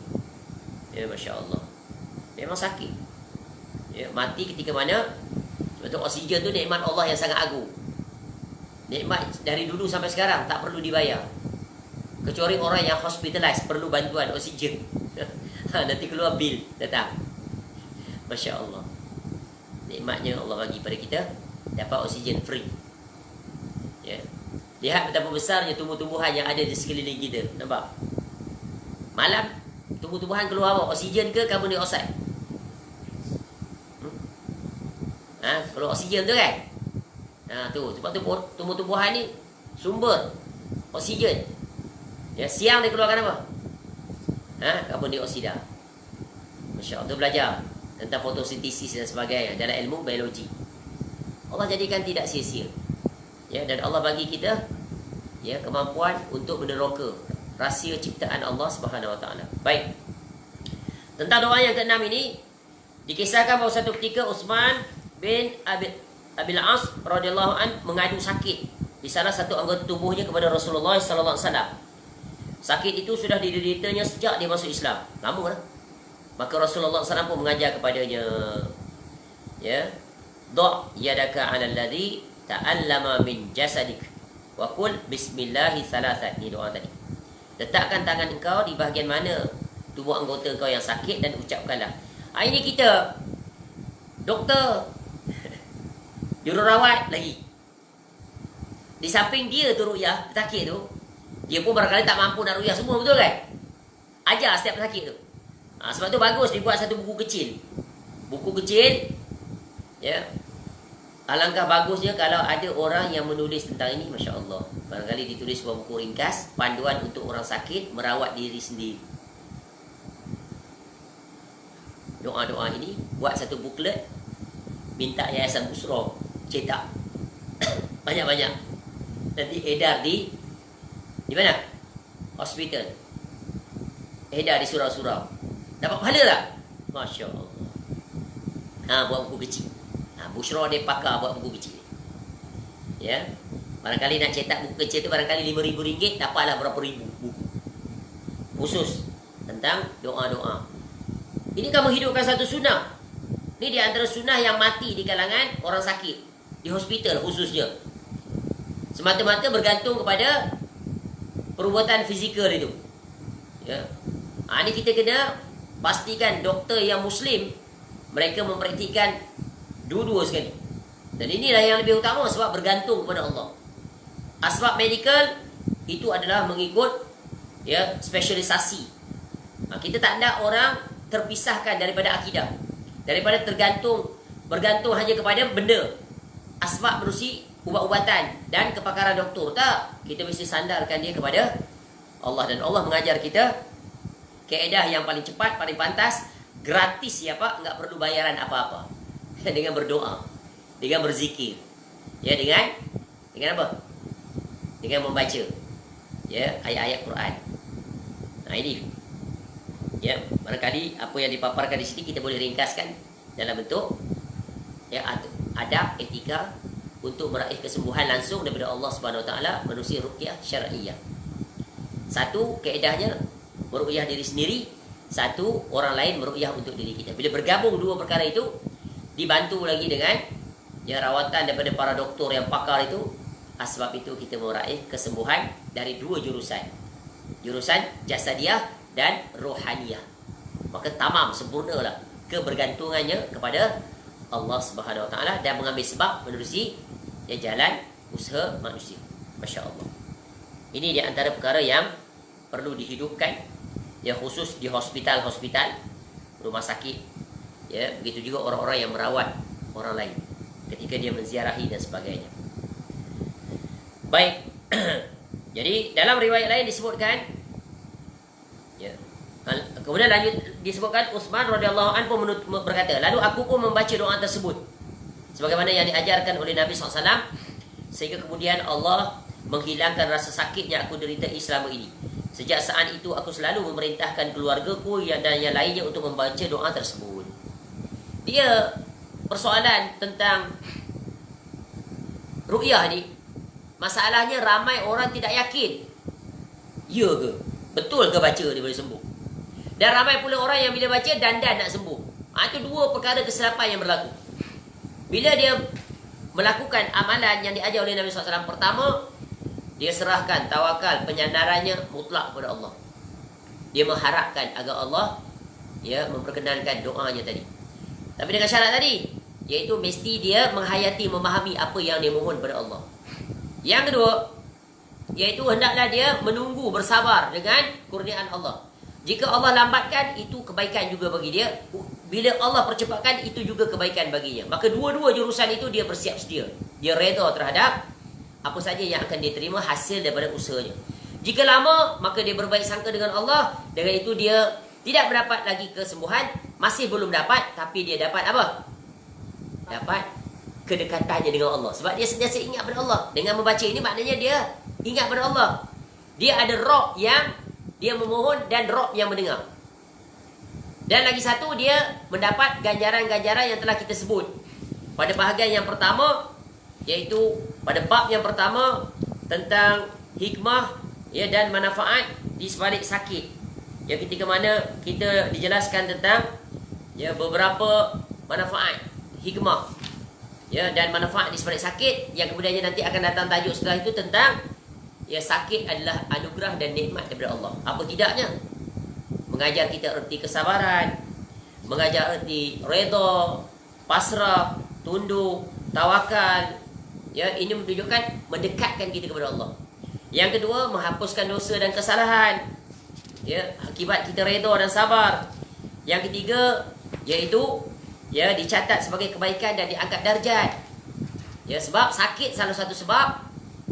S1: Ya, Masya Allah. Memang sakit. Ya, mati ketika mana? Betul, oksigen tu nikmat Allah yang sangat agung. Nikmat dari dulu sampai sekarang tak perlu dibayar. Kecuali orang yang hospitalized perlu bantuan oksigen. Nanti keluar bil datang. Masya Allah. Nikmatnya Allah bagi pada kita dapat oksigen free. Ya. Lihat betapa besarnya tumbuh-tumbuhan yang ada di sekeliling kita. Nampak? Malam tumbuh-tumbuhan keluar apa? Oksigen ke karbon dioksida? Keluar oksigen tu kan? Tu sebab tu tumbuh-tumbuhan ni sumber oksigen. Ya, siang dia keluarkan apa? Karbon dioksida. Masya Allah, tu belajar tentang fotosintesis dan sebagainya dalam ilmu biologi. Allah jadikan tidak sia-sia. Ya, dan Allah bagi kita ya kemampuan untuk meneroka rahsia ciptaan Allah Subhanahu Wa Taala. Baik. Tentang doa yang keenam ini dikisahkan bahawa satu ketika Utsman bin Abil As radhiyallahu an mengadu sakit di salah satu anggota tubuhnya kepada Rasulullah sallallahu alaihi wasallam. Sakit itu sudah dideritanya sejak dia masuk Islam. Lama dah. Maka Rasulullah SAW pun mengajar kepadanya, ya, da' yadaka 'ala alladhi ta'allama min jasadik wa qul bismillahi thalathat. Ni doa tadi. Letakkan tangan engkau di bahagian mana tubuh anggota engkau yang sakit dan ucapkanlah. Ini kita doktor jururawat lagi. Di samping dia tu ruqyah sakit tu, dia pun barangkali tak mampu nak ruqyah semua, betul kan? Ajar setiap sakit tu. Sebab tu bagus dibuat satu buku kecil. Buku kecil, ya. Alangkah bagusnya kalau ada orang yang menulis tentang ini, Masya Allah. Barangkali ditulis sebuah buku ringkas, panduan untuk orang sakit merawat diri sendiri. Doa-doa ini, buat satu buklet, minta Yayasan Busra cetak. Banyak-banyak. Nanti edar di mana? Hospital. Edar di surau-surau. Dapat pahala tak? Masya Allah. Buat buku kecil. Busra dia pakar buat buku kecil. Ya. Barangkali nak cetak buku kecil tu barangkali RM5,000, dapatlah berapa ribu buku. Khusus tentang doa-doa. Ini kan menghidupkan satu sunnah. Ini di antara sunnah yang mati di kalangan orang sakit. Di hospital khususnya. Semata-mata bergantung kepada perubatan fizikal itu. Ya. Ini kita kena pastikan doktor yang Muslim mereka mempraktikkan dua-dua sekali. Dan inilah yang lebih utama sebab bergantung kepada Allah. Asbab medikal itu adalah mengikut spesialisasi. Kita tak ada orang terpisahkan daripada akidah, daripada bergantung hanya kepada benda, asbab berusi ubat-ubatan dan kepakaran doktor. Tak, kita mesti sandarkan dia kepada Allah. Dan Allah mengajar kita kaedah yang paling cepat, paling pantas, gratis ya Pak, enggak perlu bayaran apa-apa. Dengan berdoa, dengan berzikir, dengan apa? Dengan membaca ayat-ayat Quran. Nah ini barangkali apa yang dipaparkan di sini kita boleh ringkaskan dalam bentuk adab, etika untuk meraih kesembuhan langsung daripada Allah Subhanahu Wa Taala menerusi ruqyah syar'iyyah. Satu, kaedahnya meruqyah diri sendiri. Satu, orang lain meruqyah untuk diri kita. Bila bergabung dua perkara itu, dibantu lagi dengan rawatan daripada para doktor yang pakar itu, sebab itu kita meraih kesembuhan dari dua jurusan. Jurusan jasadiah dan rohaniyah. Maka tamam, sempurnalah kebergantungannya kepada Allah Subhanahu Wa Taala dan mengambil sebab menerusi jalan usaha manusia. Masya Allah. Ini di antara perkara yang perlu dihidupkan, khusus di hospital-hospital, rumah sakit. Begitu juga orang-orang yang merawat orang lain ketika dia menziarahi dan sebagainya. Baik. Jadi dalam riwayat lain disebutkan, kemudian lanjut disebutkan Utsman radhiyallahu anhu berkata, lalu aku pun membaca doa tersebut sebagaimana yang diajarkan oleh Nabi SAW, sehingga kemudian Allah menghilangkan rasa sakitnya aku derita selama ini. Sejak saat itu aku selalu memerintahkan keluargaku dan yang lainnya untuk membaca doa tersebut. Dia persoalan tentang ruqyah ni, masalahnya ramai orang tidak yakin. Ya ke? Betul ke baca dia boleh sembuh? Dan ramai pula orang yang bila baca dandan nak sembuh. Itu dua perkara kesilapan yang berlaku. Bila dia melakukan amalan yang diajar oleh Nabi SAW, pertama, dia serahkan tawakal, penyandarannya mutlak kepada Allah. Dia mengharapkan agar Allah memperkenankan doanya tadi. Tapi dengan syarat tadi, iaitu mesti dia menghayati, memahami apa yang dia mohon kepada Allah. Yang kedua, iaitu hendaklah dia menunggu, bersabar dengan kurniaan Allah. Jika Allah lambatkan, itu kebaikan juga bagi dia. Bila Allah percepatkan, itu juga kebaikan baginya. Maka dua-dua jurusan itu dia bersiap sedia. Dia reda terhadap apa saja yang akan dia terima hasil daripada usahanya. Jika lama, maka dia berbaik sangka dengan Allah. Dengan itu dia tidak mendapat lagi kesembuhan. Masih belum dapat, tapi dia dapat apa? Dapat kedekatannya dengan Allah. Sebab dia sentiasa ingat pada Allah. Dengan membaca ini maknanya dia ingat pada Allah. Dia ada roh yang dia memohon dan roh yang mendengar. Dan lagi satu, dia mendapat ganjaran-ganjaran yang telah kita sebut pada bahagian yang pertama, iaitu pada bab yang pertama tentang hikmah dan manfaat di sebalik sakit. Ketika mana kita dijelaskan tentang beberapa manfaat, hikmah dan manfaat di sebalik sakit, yang kemudiannya nanti akan datang tajuk setelah itu tentang sakit adalah anugerah dan nikmat daripada Allah. Apa tidaknya mengajar kita erti kesabaran, mengajar erti redha, pasrah, tunduk, tawakal. Ini menunjukkan mendekatkan kita kepada Allah. Yang kedua, menghapuskan dosa dan kesalahan. Akibat kita redha dan sabar. Yang ketiga, iaitu dicatat sebagai kebaikan dan diangkat darjat. Sebab sakit salah satu sebab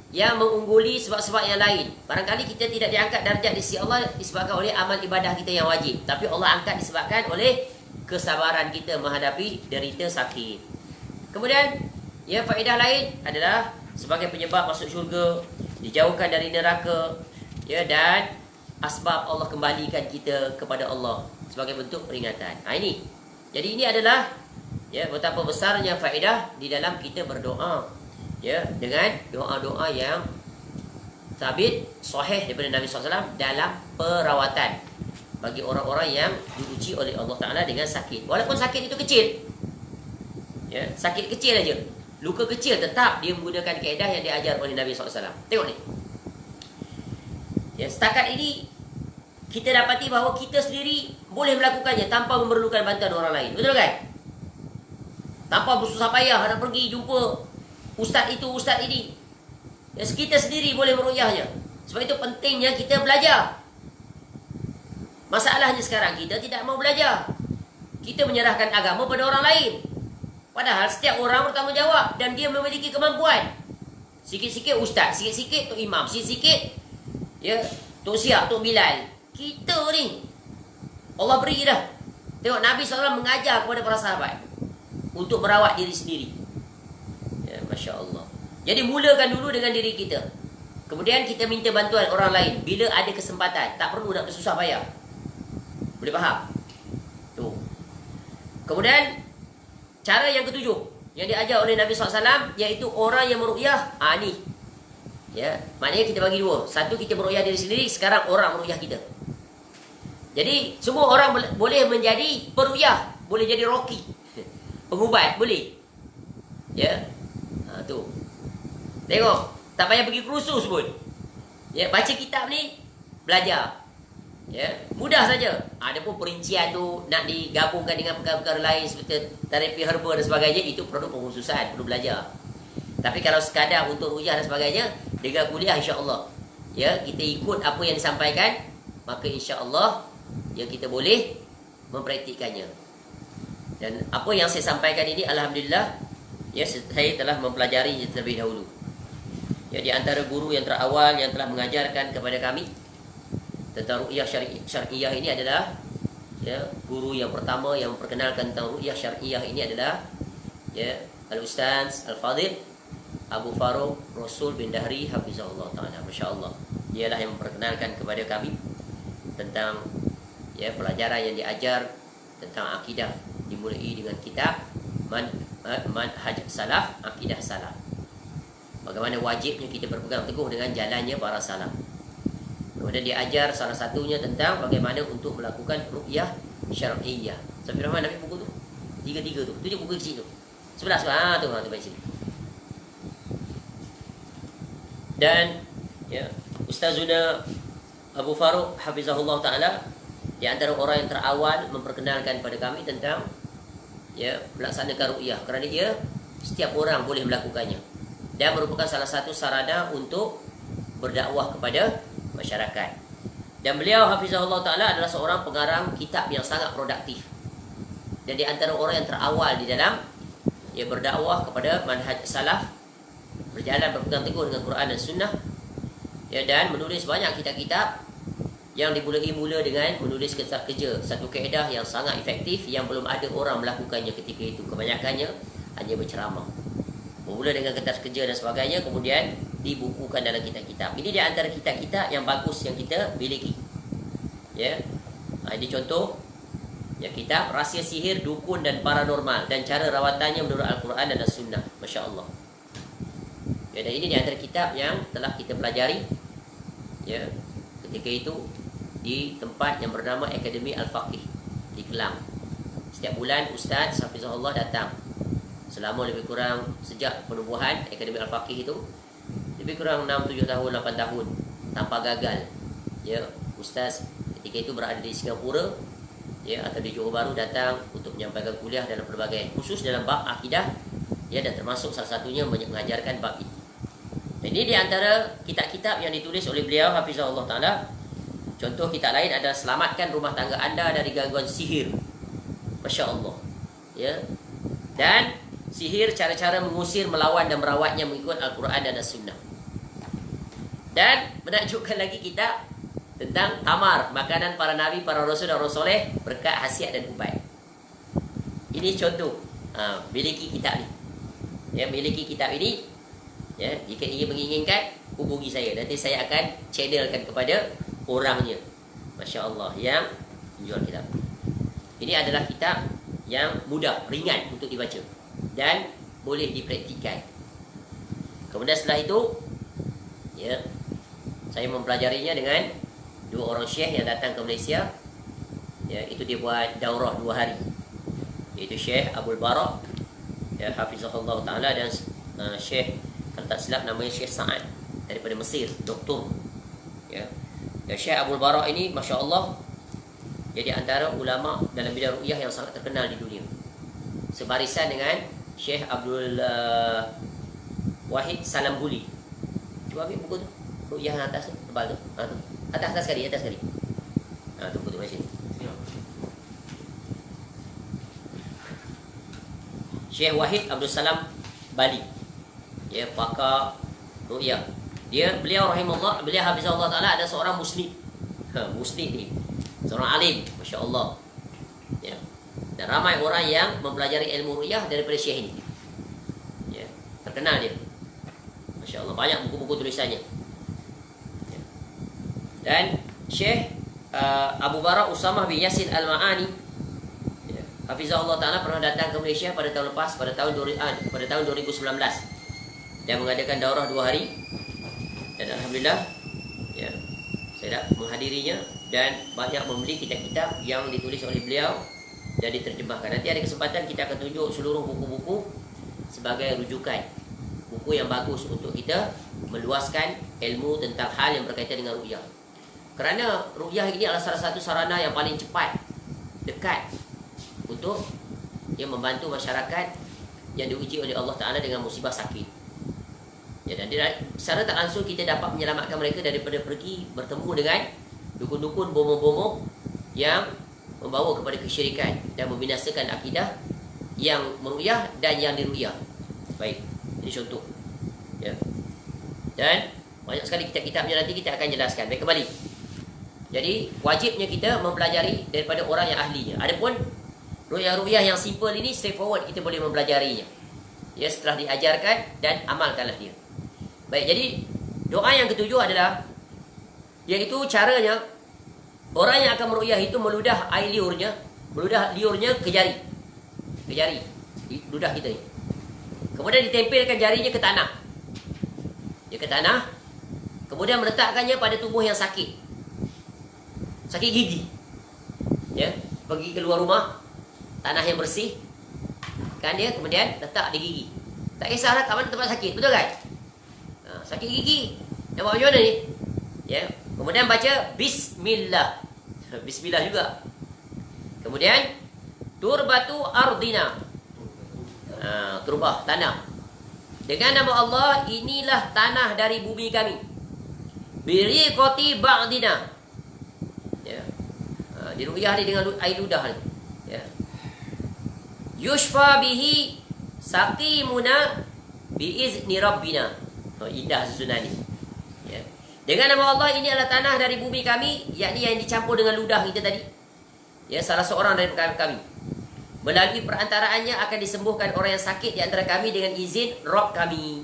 S1: yang mengungguli sebab-sebab yang lain. Barangkali kita tidak diangkat darjat di sisi Allah disebabkan oleh amal ibadah kita yang wajib, tapi Allah angkat disebabkan oleh kesabaran kita menghadapi derita sakit. Kemudian faedah lain adalah sebagai penyebab masuk syurga, dijauhkan dari neraka, dan asbab Allah kembalikan kita kepada Allah sebagai bentuk peringatan. Ini. Jadi ini adalah betapa besarnya faedah di dalam kita berdoa. Dengan doa-doa yang sabit, sahih daripada Nabi SAW dalam perawatan bagi orang-orang yang diuji oleh Allah Ta'ala dengan sakit. Walaupun sakit itu kecil, sakit kecil aja, luka kecil, tetap dia menggunakan kaedah yang diajar oleh Nabi SAW. Tengok ni. Setakat ini kita dapati bahawa kita sendiri boleh melakukannya tanpa memerlukan bantuan orang lain. Betul kan? tanpa bersusah payah nak pergi jumpa ustaz itu, ustaz ini. Ya, kita sendiri boleh meruqyahnya. Sebab itu pentingnya kita belajar. Masalahnya sekarang kita tidak mau belajar. Kita menyerahkan agama pada orang lain. Padahal setiap orang bertanggungjawab dan dia memiliki kemampuan. Sikit-sikit ustaz, sikit-sikit tok imam, sikit-sikit ya tok Siap, tok Bilal. Kita ni Allah beri dah. Tengok Nabi SAW mengajar kepada para sahabat untuk merawat diri sendiri. Ya, Masya Allah. Jadi mulakan dulu dengan diri kita. Kemudian kita minta bantuan orang lain bila ada kesempatan. Tak perlu nak bersusah payah. Boleh faham? Tu. Kemudian cara yang ketujuh yang diajar oleh Nabi SAW, iaitu orang yang meruqyah. Ni ya, maknanya kita bagi dua. Satu, kita meruqyah diri sendiri. Sekarang orang meruqyah kita. Jadi semua orang boleh menjadi peruqyah. Boleh jadi roki, pengubat, boleh. Ya, tu. Tengok, tak payah pergi kursus pun. Ya, baca kitab ni, belajar. Ya, mudah saja. Ada pun perincian tu nak digabungkan dengan perkara-perkara lain seperti terapi herba dan sebagainya, itu perlu pengkhususan, perlu belajar. Tapi kalau sekadar untuk ruqyah dan sebagainya, dengan kuliah insya-Allah, ya, kita ikut apa yang disampaikan, maka insya-Allah ya kita boleh mempraktikkannya. Dan apa yang saya sampaikan ini, alhamdulillah, ya, saya telah mempelajari terlebih dahulu. Ya, di antara guru yang terawal yang telah mengajarkan kepada kami tentang ruqyah syar'iyah ini adalah, ya, guru yang pertama yang memperkenalkan tentang ruqyah syar'iyah ini adalah, ya, Al-Ustaz Al-Fadhil Abu Faruq Rasul bin Dahri hafizahullah ta'ala. Masya Allah. Dialah yang memperkenalkan kepada kami tentang, ya, pelajaran yang diajar tentang akidah, dimulai dengan kitab Manhaj Salaf, Akidah Salaf. Bagaimana wajibnya kita berpegang teguh dengan jalannya para salaf. Kemudian diajar salah satunya tentang bagaimana untuk melakukan ruqyah syar'iyah. Sampai Rahman ambil buku tu. Tiga-tiga tu. Tunjuk buku kecil tu. Sebelah. Tu baik sini. Dan, ya, Ustazuna Abu Faruq hafizahullah ta'ala di antara orang yang terawal memperkenalkan pada kami tentang, ya, melaksanakan ruqyah, kerana dia setiap orang boleh melakukannya dan merupakan salah satu sarana untuk berdakwah kepada masyarakat. Dan beliau hafizahullah ta'ala adalah seorang pengarang kitab yang sangat produktif. Dan di antara orang yang terawal di dalam, ya, berdakwah kepada manhaj salaf, berjalan berpegang teguh dengan Quran dan Sunnah, ya, dan menulis banyak kitab-kitab yang dimulai mula dengan menulis kertas kerja. Satu kaedah yang sangat efektif yang belum ada orang melakukannya ketika itu. Kebanyakannya hanya berceramah. Bermula dengan kertas kerja dan sebagainya, kemudian dibukukan dalam kitab-kitab. Ini di antara kitab-kitab yang bagus yang kita miliki. Ya. Ini contoh, ya, kitab Rahsia Sihir, Dukun dan Paranormal dan cara rawatannya menurut Al-Quran dan As-Sunnah. Masya Allah. Ya, dan ini di antara kitab yang telah kita pelajari, ya, ketika itu di tempat yang bernama Akademi Al-Faqih di Kelang. Setiap bulan Ustaz Hafizahullah datang selama lebih kurang sejak penubuhan Akademi Al-Faqih itu, lebih kurang 6, 7 tahun, 8 tahun tanpa gagal. Ya, Ustaz ketika itu berada di Singapura, ya, atau di Johor Bahru, datang untuk menyampaikan kuliah dalam berbagai, khusus dalam bab akidah, ya, dan termasuk salah satunya mengajarkan bab ini. Ini di antara kitab-kitab yang ditulis oleh beliau hafizahullah ta'ala. Contoh kitab lain adalah Selamatkan Rumah Tangga Anda dari Gangguan Sihir. Masya Allah. Ya. Dan sihir, cara-cara mengusir, melawan dan merawatnya mengikut Al-Quran dan As-Sunnah. Dan menakjubkan lagi kitab tentang tamar, makanan para nabi, para rasul dan rasul soleh, berkat, khasiat dan ubat. Ini contoh. Miliki kitab ni. Ya, miliki kitab ini. Ya, jika ingin menginginkan, hubungi saya. Nanti saya akan channelkan kepada orangnya. Masya Allah, yang jual kitab. Ini adalah kitab yang mudah, ringan untuk dibaca dan boleh dipraktikkan. Kemudian setelah itu, ya, saya mempelajarinya dengan 2 orang syekh yang datang ke Malaysia. Ya, itu dia buat daurah 2 hari. Iaitu Syekh Abdul Barak, ya, hafizahullah ta'ala, dan Syekh, kalau tak silap namanya Syekh Sa'ad daripada Mesir, doktor. Ya. Dan Syekh Abdul Barak ini, Masya Allah, jadi antara ulama dalam bidang ruqyah yang sangat terkenal di dunia. Sebarisan dengan Syekh Abdul Wahid Salambuli. Cuba ambil buku tu. Ru'yah yang atas tu, tebal tu. Ha tu. Atas sekali, atas sekali. Ha tu buku tu macam ni. Syekh Wahid Abdul Salam Bali. Ya, pakar ru'yah. Beliau rahimahullah, beliau hafizahullah taala ada seorang muslim. Muslim ni. Seorang alim, masya-Allah. Ya. Dan ramai orang yang mempelajari ilmu ru'yah daripada syekh ini. Ya, terkenal dia. Masya-Allah, banyak buku-buku tulisannya. Ya. Dan Syekh Abu Bara Usamah bin Yasin Al-Ma'ani, ya, hafizahullah taala pernah datang ke Malaysia pada tahun lepas, pada tahun 2019. Dia mengadakan daurah 2 hari. Dan alhamdulillah, ya, saya dah menghadirinya dan banyak membeli kitab-kitab yang ditulis oleh beliau dan diterjemahkan. Nanti ada kesempatan kita akan tunjuk seluruh buku-buku sebagai rujukan, buku yang bagus untuk kita meluaskan ilmu tentang hal yang berkaitan dengan ru'yah. Kerana ru'yah ini adalah salah satu sarana yang paling cepat, dekat untuk yang membantu masyarakat yang diuji oleh Allah Ta'ala dengan musibah sakit. Ya, dan secara tak langsung kita dapat menyelamatkan mereka daripada pergi bertemu dengan dukun-dukun, bomoh-bomoh yang membawa kepada kesyirikan dan membinasakan akidah yang meru'yah dan yang diru'yah. Baik, ini contoh. Ya. Dan banyak sekali kitab-kitabnya, nanti kita akan jelaskan. Baik, kembali. Jadi wajibnya kita mempelajari daripada orang yang ahlinya. Adapun ru'yah-ru'yah yang simple ini, straightforward, kita boleh mempelajarinya. Ya, setelah diajarkan dan amalkanlah dia. Baik, jadi doa yang ketujuh adalah, iaitu caranya orang yang akan meru'yah itu meludah air liurnya, meludah liurnya ke jari. Ke jari, ludah kita ni. Kemudian ditempelkan jarinya ke tanah. Dia ke tanah. Kemudian meletakkannya pada tubuh yang sakit. Sakit gigi. Ya, pergi keluar rumah, tanah yang bersih. Kan dia, kemudian letak di gigi. Tak kisahlah kat mana tempat sakit, betul kan? Sakit gigi. Dia buat macam mana ni? Ya. Kemudian baca Bismillah. Bismillah juga. Kemudian Turbatu Ardina. Turbah, tanah. Dengan nama Allah, inilah tanah dari bumi kami. Biriqati ba'dina. Ya. Diruyah ni dengan air ludah ni. Ya. Yushfa bihi saqimuna biizni rabbina. Indah susunan ni. Ya. Dengan nama Allah, ini adalah tanah dari bumi kami, yakni yang dicampur dengan ludah kita tadi. Ya, salah seorang dari kami. Melalui perantaraannya akan disembuhkan orang yang sakit di antara kami dengan izin Rabb kami.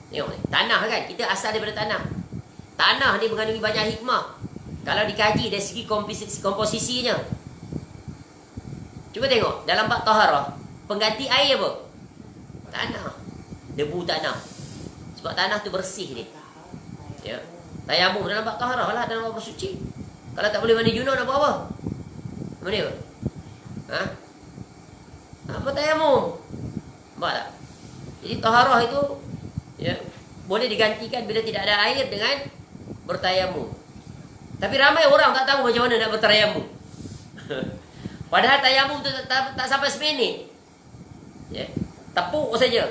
S1: Tengok ni, tanah kan, kita asal daripada tanah. Tanah ni mengandungi banyak hikmah kalau dikaji dari segi komposisinya. Cuba tengok dalam bab taharah, pengganti air apa? Tanah. Debu tanah. Sebab tanah tu bersih dia. Ya. Tayamum dalam bab taharah lah, dalam bab bersuci. Kalau tak boleh mandi junub nak buat apa? Mandi apa? Ha? Apa tayamum? Nampak tak? Jadi taharah itu, ya, boleh digantikan bila tidak ada air dengan bertayamum. Tapi ramai orang tak tahu macam mana nak bertayamum. Padahal tayamum tu tak sampai seminit. Ya. Tepuk saja.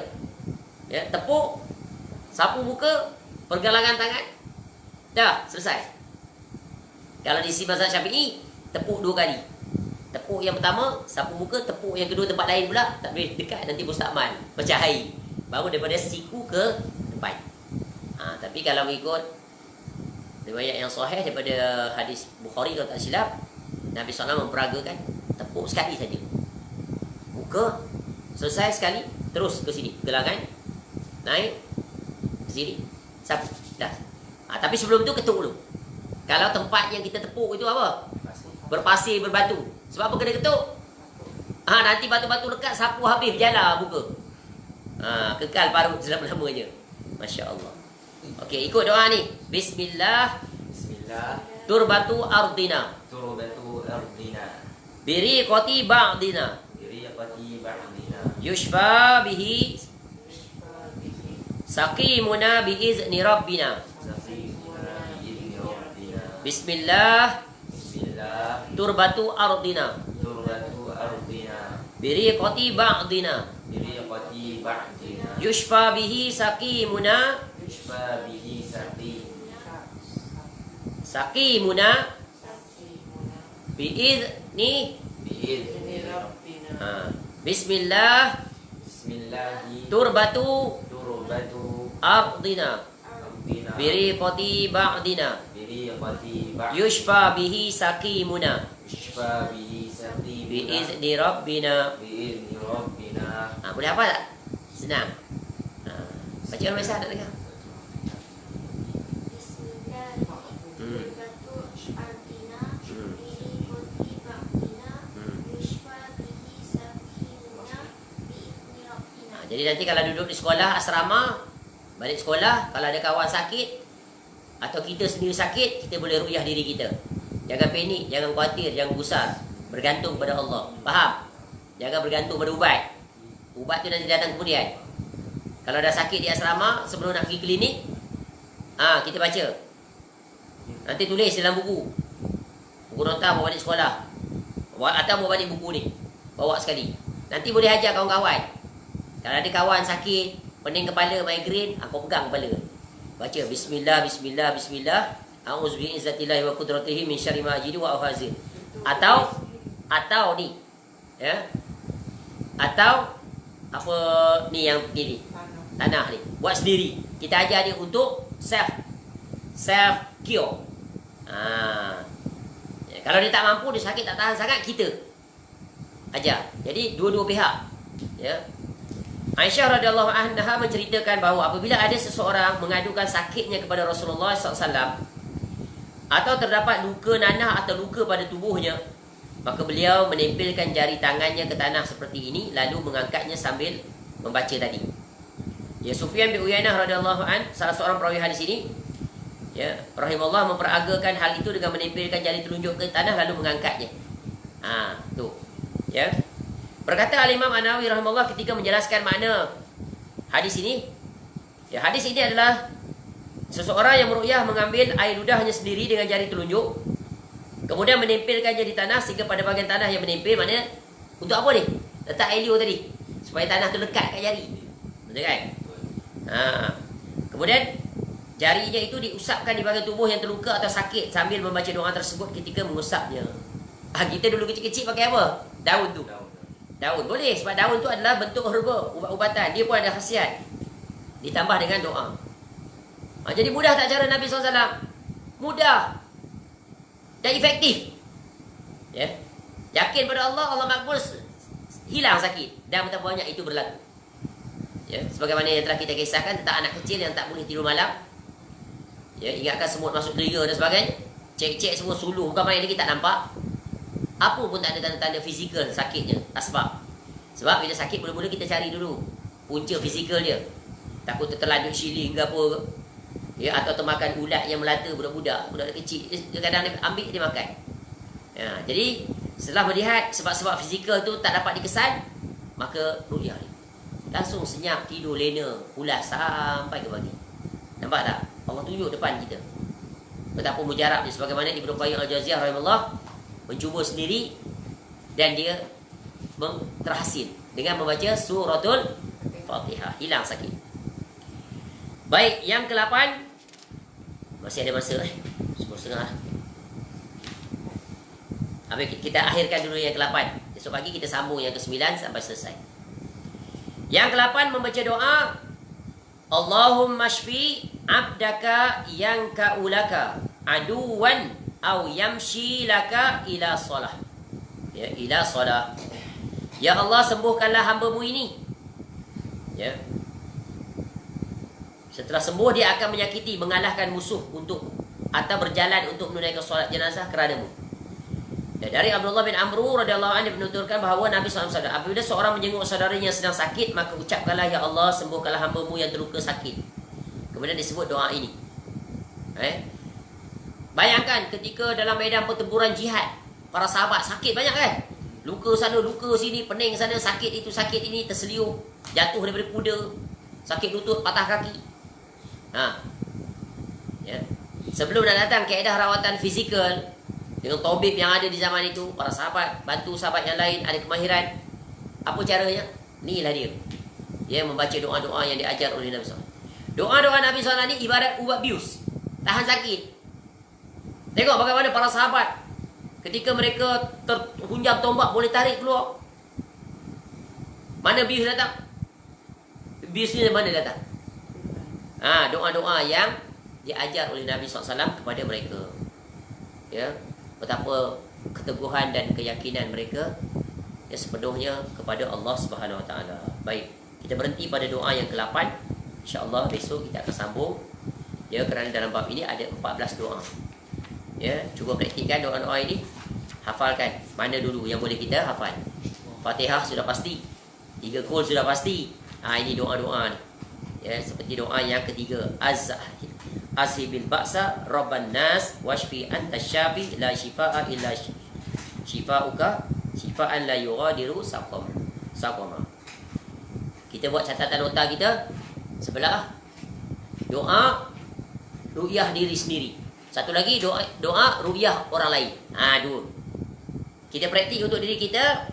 S1: Ya, tepuk, sapu muka, pergelangan tangan. Dah, selesai. Kalau di mazhab Syafi'i, tepuk 2 kali. Tepuk yang pertama, sapu muka. Tepuk yang kedua tempat lain pula. Tak boleh dekat, nanti mustakmal, pecah air. Baru daripada siku ke depan. Tapi kalau mengikut riwayat yang sahih daripada hadis Bukhari kalau tak silap, Nabi SAW memperagakan tepuk sekali saja. Muka, selesai sekali, terus ke sini. Gelangan, naik, ke sini, sapu, dah. Tapi sebelum tu ketuk dulu. Kalau tempat yang kita tepuk itu apa? Berpasir, berbatu. Sebab apa kena ketuk? Nanti batu-batu lekat, sapu habis, berjalan muka. Kekal parut selama-lamanya. Masya Allah. Okey, ikut doa ni. Bismillah.
S3: Bismillah.
S1: Turbatu ardina.
S3: Turbatu ardina.
S1: Biriqati ba'dina.
S3: Biriqati ba'dina.
S1: Yushfa bihi saqimuna biizni rabbina.
S3: Saqimuna biizni rabbina.
S1: Bismillah.
S3: Bismillah.
S1: Turbatu ardina.
S3: Turbatu ardina.
S1: Biriqati ba'dina.
S3: biriqati ba'dina
S1: yushfa bihi saqimuna
S3: yushfa bihi
S1: saqimuna
S2: Sakimuna
S1: biizni
S3: biidzni
S2: Rabbina
S1: bismillah
S3: bismillahi
S1: turbatu
S3: turbatu
S1: ardina
S3: ardina
S1: biriqati ba'dina
S3: biriqati ba'dina
S1: yushfa bihi saqimuna
S3: yushfa bihi saqimuna
S1: biizni rabbina.
S3: biidzni rabbina.
S1: Boleh hafal tak? Senang. Baca orang biasa tak dengar? Jadi nanti kalau duduk di sekolah asrama, balik sekolah, kalau ada kawan sakit atau kita sendiri sakit, kita boleh ruqyah diri kita. Jangan panik, jangan khawatir, jangan gusar. Bergantung pada Allah. Faham? Jangan bergantung pada ubat. Ubat tu nanti datang kemudian. Kalau dah sakit di asrama, sebelum nak pergi klinik, kita baca. Nanti tulis dalam buku. Buku nota bawa balik sekolah. Atau bawa balik buku ni. Bawa sekali. Nanti boleh ajar kawan-kawan. Kalau ada kawan sakit, pening kepala, migraine, kau pegang kepala. Baca bismillah, bismillah, bismillah. A'udzu bi'izzatillahi wa qudratihi min syarri ma ajidu wa ahazir. Atau ni. Ya. Atau apa ni yang ni. Tanah ni. Buat sendiri. Kita ajar dia untuk self cure. Kalau dia tak mampu, dia sakit tak tahan sangat, kita ajar. Jadi dua-dua pihak. Ya. Aisyah radhiyallahu anha menceritakan bahawa apabila ada seseorang mengadukan sakitnya kepada Rasulullah SAW atau terdapat luka nanah atau luka pada tubuhnya, maka beliau menempelkan jari tangannya ke tanah seperti ini lalu mengangkatnya sambil membaca tadi. Ya, Sufyan bin Uyainah radhiyallahu an, salah seorang perawi hadis ini, ya, rahimahullah memperagakan hal itu dengan menempelkan jari telunjuk ke tanah lalu mengangkatnya. Tu. Ya. Berkata Al-Imam An-Nawawi rahimahullah ketika menjelaskan makna hadis ini, ya, hadis ini adalah seseorang yang meruqyah mengambil air ludahnya sendiri dengan jari telunjuk, kemudian menempelkannya di tanah sehingga pada bahagian tanah yang menempel, maknanya untuk apa ni? Letak elio tadi supaya tanah tu lekat kat jari. Betul kan? Kemudian jarinya itu diusapkan di bahagian tubuh yang terluka atau sakit sambil membaca doa tersebut ketika mengusapnya. Kita dulu kecil-kecil pakai apa? Daun tu. Daun boleh, sebab daun tu adalah bentuk herba, ubat-ubatan. Dia pun ada khasiat. Ditambah dengan doa. Jadi mudah tak cara Nabi SAW? Mudah dan efektif. Ya. Yakin pada Allah, Allah makbul, hilang sakit. Dan betapa banyak itu berlaku. Ya. Sebagaimana yang telah kita kisahkan tentang anak kecil yang tak boleh tidur malam. Ya, ingatkan semut masuk telinga dan sebagainya. Cek-cek semua suluh, bukan main lagi tak nampak. Apa pun tak ada tanda-tanda fizikal sakitnya. Asbab. Sebab bila sakit mula-mula kita cari dulu punca fizikal dia. Takut terlanjut shilling ke apa ke. Ya, atau termakan ulat yang melata budak-budak kecil. Dia kadang ambil dia makan. Ya, jadi setelah melihat sebab-sebab fizikal tu tak dapat dikesan, maka ruqyah langsung senyap, tidur lena, pulas sampai ke pagi. Nampak tak? Allah tunjuk depan kita betapa mujarab dia, sebagaimana Ibnu Qayyim Al-Jauziyah rahimahullah mencuba sendiri dan dia terhasil dengan membaca suratul Fatihah, hilang sakit. Baik, yang ke-8 masih ada masa 10.30 lah. Habis kita akhirkan dulu yang ke-8. Esok pagi kita sambung yang ke-9 sampai selesai. Yang ke-8 membaca doa Allahumma shfi abdaka yang kaulaka aduwan au yamshi laka ila salah. Ya, ila salah. Ya Allah, sembuhkanlah hamba-Mu ini. Ya. Setelah sembuh dia akan menyakiti, mengalahkan musuh untuk atau berjalan untuk menunaikan solat jenazah kerana-Mu. Dan dari Abdullah bin Amru radhiyallahu anhu menuturkan bahawa Nabi SAW apabila seorang menjenguk saudaranya yang sedang sakit, maka ucapkanlah ya Allah, sembuhkanlah hamba-Mu yang terluka sakit. Kemudian disebut doa ini. Bayangkan ketika dalam medan pertempuran jihad, para sahabat sakit banyak kan? Luka sana, luka sini, pening sana, sakit itu, sakit ini, terseliup, jatuh daripada kuda, sakit lutut, patah kaki. Ya. Sebelum nak datang kaedah rawatan fizikal dengan tabib yang ada di zaman itu, para sahabat bantu sahabat yang lain ada kemahiran. Apa caranya? Inilah dia. Dia membaca doa-doa yang diajar oleh Nabi SAW. Doa-doa Nabi SAW ni ibarat ubat bius. Tahan sakit. Tengok bagaimana para sahabat ketika mereka terhunjam tombak boleh tarik keluar. Mana bius datang? Bius ni dari mana datang? Doa-doa yang diajar oleh Nabi SAW kepada mereka. Ya, betapa keteguhan dan keyakinan mereka ya sepenuhnya kepada Allah Subhanahu Wa Taala. Baik, kita berhenti pada doa yang ke-8. InsyaAllah besok kita akan sambung. Ya, kerana dalam bab ini ada 14 doa. Ya, cuba praktikkan doa-doa ini. Hafalkan. Mana dulu yang boleh kita hafal? Fatihah sudah pasti. 3 kul sudah pasti. Ini doa-doa ni. Ya, seperti doa yang ketiga. Azhibil ba'sa rabban nas washfi anta syafi la shifaa illa shifauka shifaan la yughadiru saqama. Kita buat catatan nota kita sebelah. Doa ru'yah diri sendiri. Satu lagi doa ru'yah orang lain. Dua. Kita praktik untuk diri kita,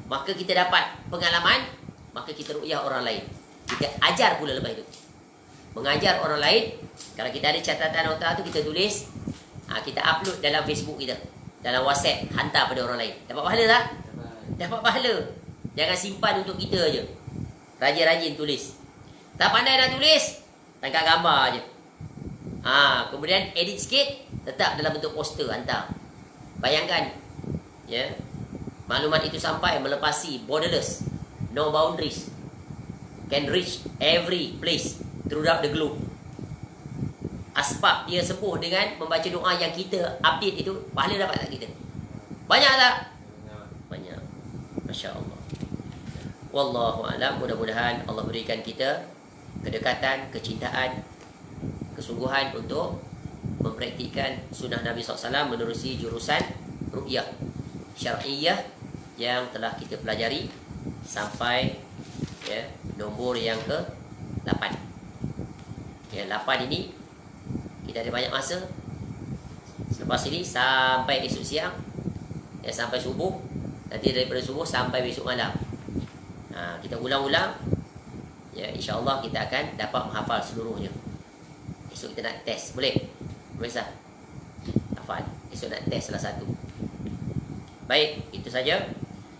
S1: maka kita dapat pengalaman, maka kita ru'yah orang lain. Kita ajar pula lepas itu. Mengajar orang lain. Kalau kita ada catatan nota tu kita tulis, kita upload dalam Facebook kita, dalam WhatsApp, hantar pada orang lain. Dapat pahala tak? Dapat pahala. Jangan simpan untuk kita je. Rajin-rajin tulis. Tak pandai nak tulis, tangkap gambar je. Kemudian edit sikit, letak dalam bentuk poster, hantar. Bayangkan, ya, maklumat itu sampai melepasi borderless, no boundaries, can reach every place throughout the globe. Asbab dia sembuh dengan membaca doa yang kita update itu, pahala dapat tak kita? Banyak tak? Banyak. Masya Allah. Wallahu a'lam. Mudah-mudahan Allah berikan kita kedekatan, kecintaan, kesungguhan untuk mempraktikkan sunnah Nabi SAW menerusi jurusan ru'yah syar'iyyah yang telah kita pelajari sampai nombor yang ke-8. 8 ini kita ada banyak masa. Selepas ini sampai esok siang, sampai subuh. Nanti daripada subuh sampai besok malam. Kita ulang-ulang. InsyaAllah kita akan dapat menghafal seluruhnya. Esok kita nak test. Boleh? Pemirsa? Hafal. Esok nak test salah satu. Baik, itu saja.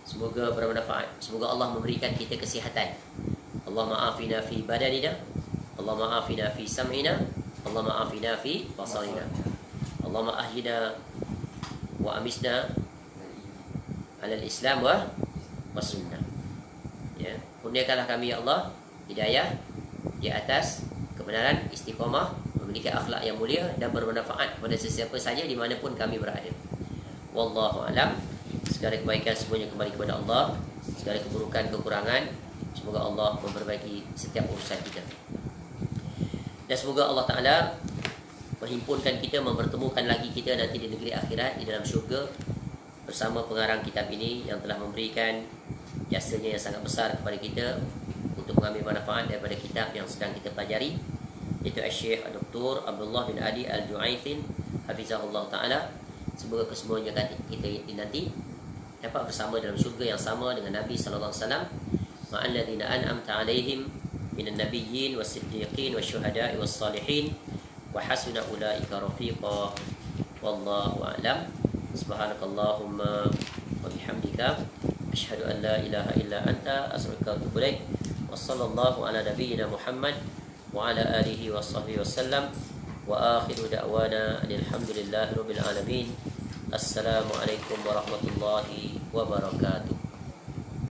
S1: Semoga bermanfaat. Semoga Allah memberikan kita kesihatan. Allahumma afina fi badanina, Allahumma afina fi sam'ina, Allahumma afina fi basarina. Allahumma ahyina wa amisna alal Islam wa sunnah. Ya, kurniakanlah kami ya Allah hidayah di atas kebenaran, istiqamah, memiliki akhlak yang mulia dan bermanfaat kepada sesiapa saja dimanapun kami berada. Wallahu alam. Segala kebaikan semuanya kembali kepada Allah. Segala keburukan, kekurangan, semoga Allah memperbaiki setiap urusan kita. Dan semoga Allah Ta'ala menghimpunkan kita, mempertemukan lagi kita nanti di negeri akhirat, di dalam syurga, bersama pengarang kitab ini yang telah memberikan jasanya yang sangat besar kepada kita untuk mengambil manfaat daripada kitab yang sedang kita pelajari, iaitu Syekh Dr. Abdullah bin Adi Al-Ju'aithin Hafizahullah Ta'ala. Semoga kesemuanya kita nanti dapat bersama dalam syurga yang sama dengan Nabi sallallahu alaihi wasallam, ma'alladzina an'amta 'alaihim minan nabiyyin was-siddiqin wasyuhada'i was-salihin wa hasuna ulaika rafiqa. Wallahu a'lam. Subhanakallahumma wa bihamdika asyhadu an la ilaha illa anta astaghfiruka wa atubu ilaik. Wassallallahu ala nabiyyina Muhammad wa ala alihi washabbihi wasallam. Wa akhiru da'wana alhamdulillahi rabbil alamin. Assalamualaikum warahmatullahi wabarakatuh.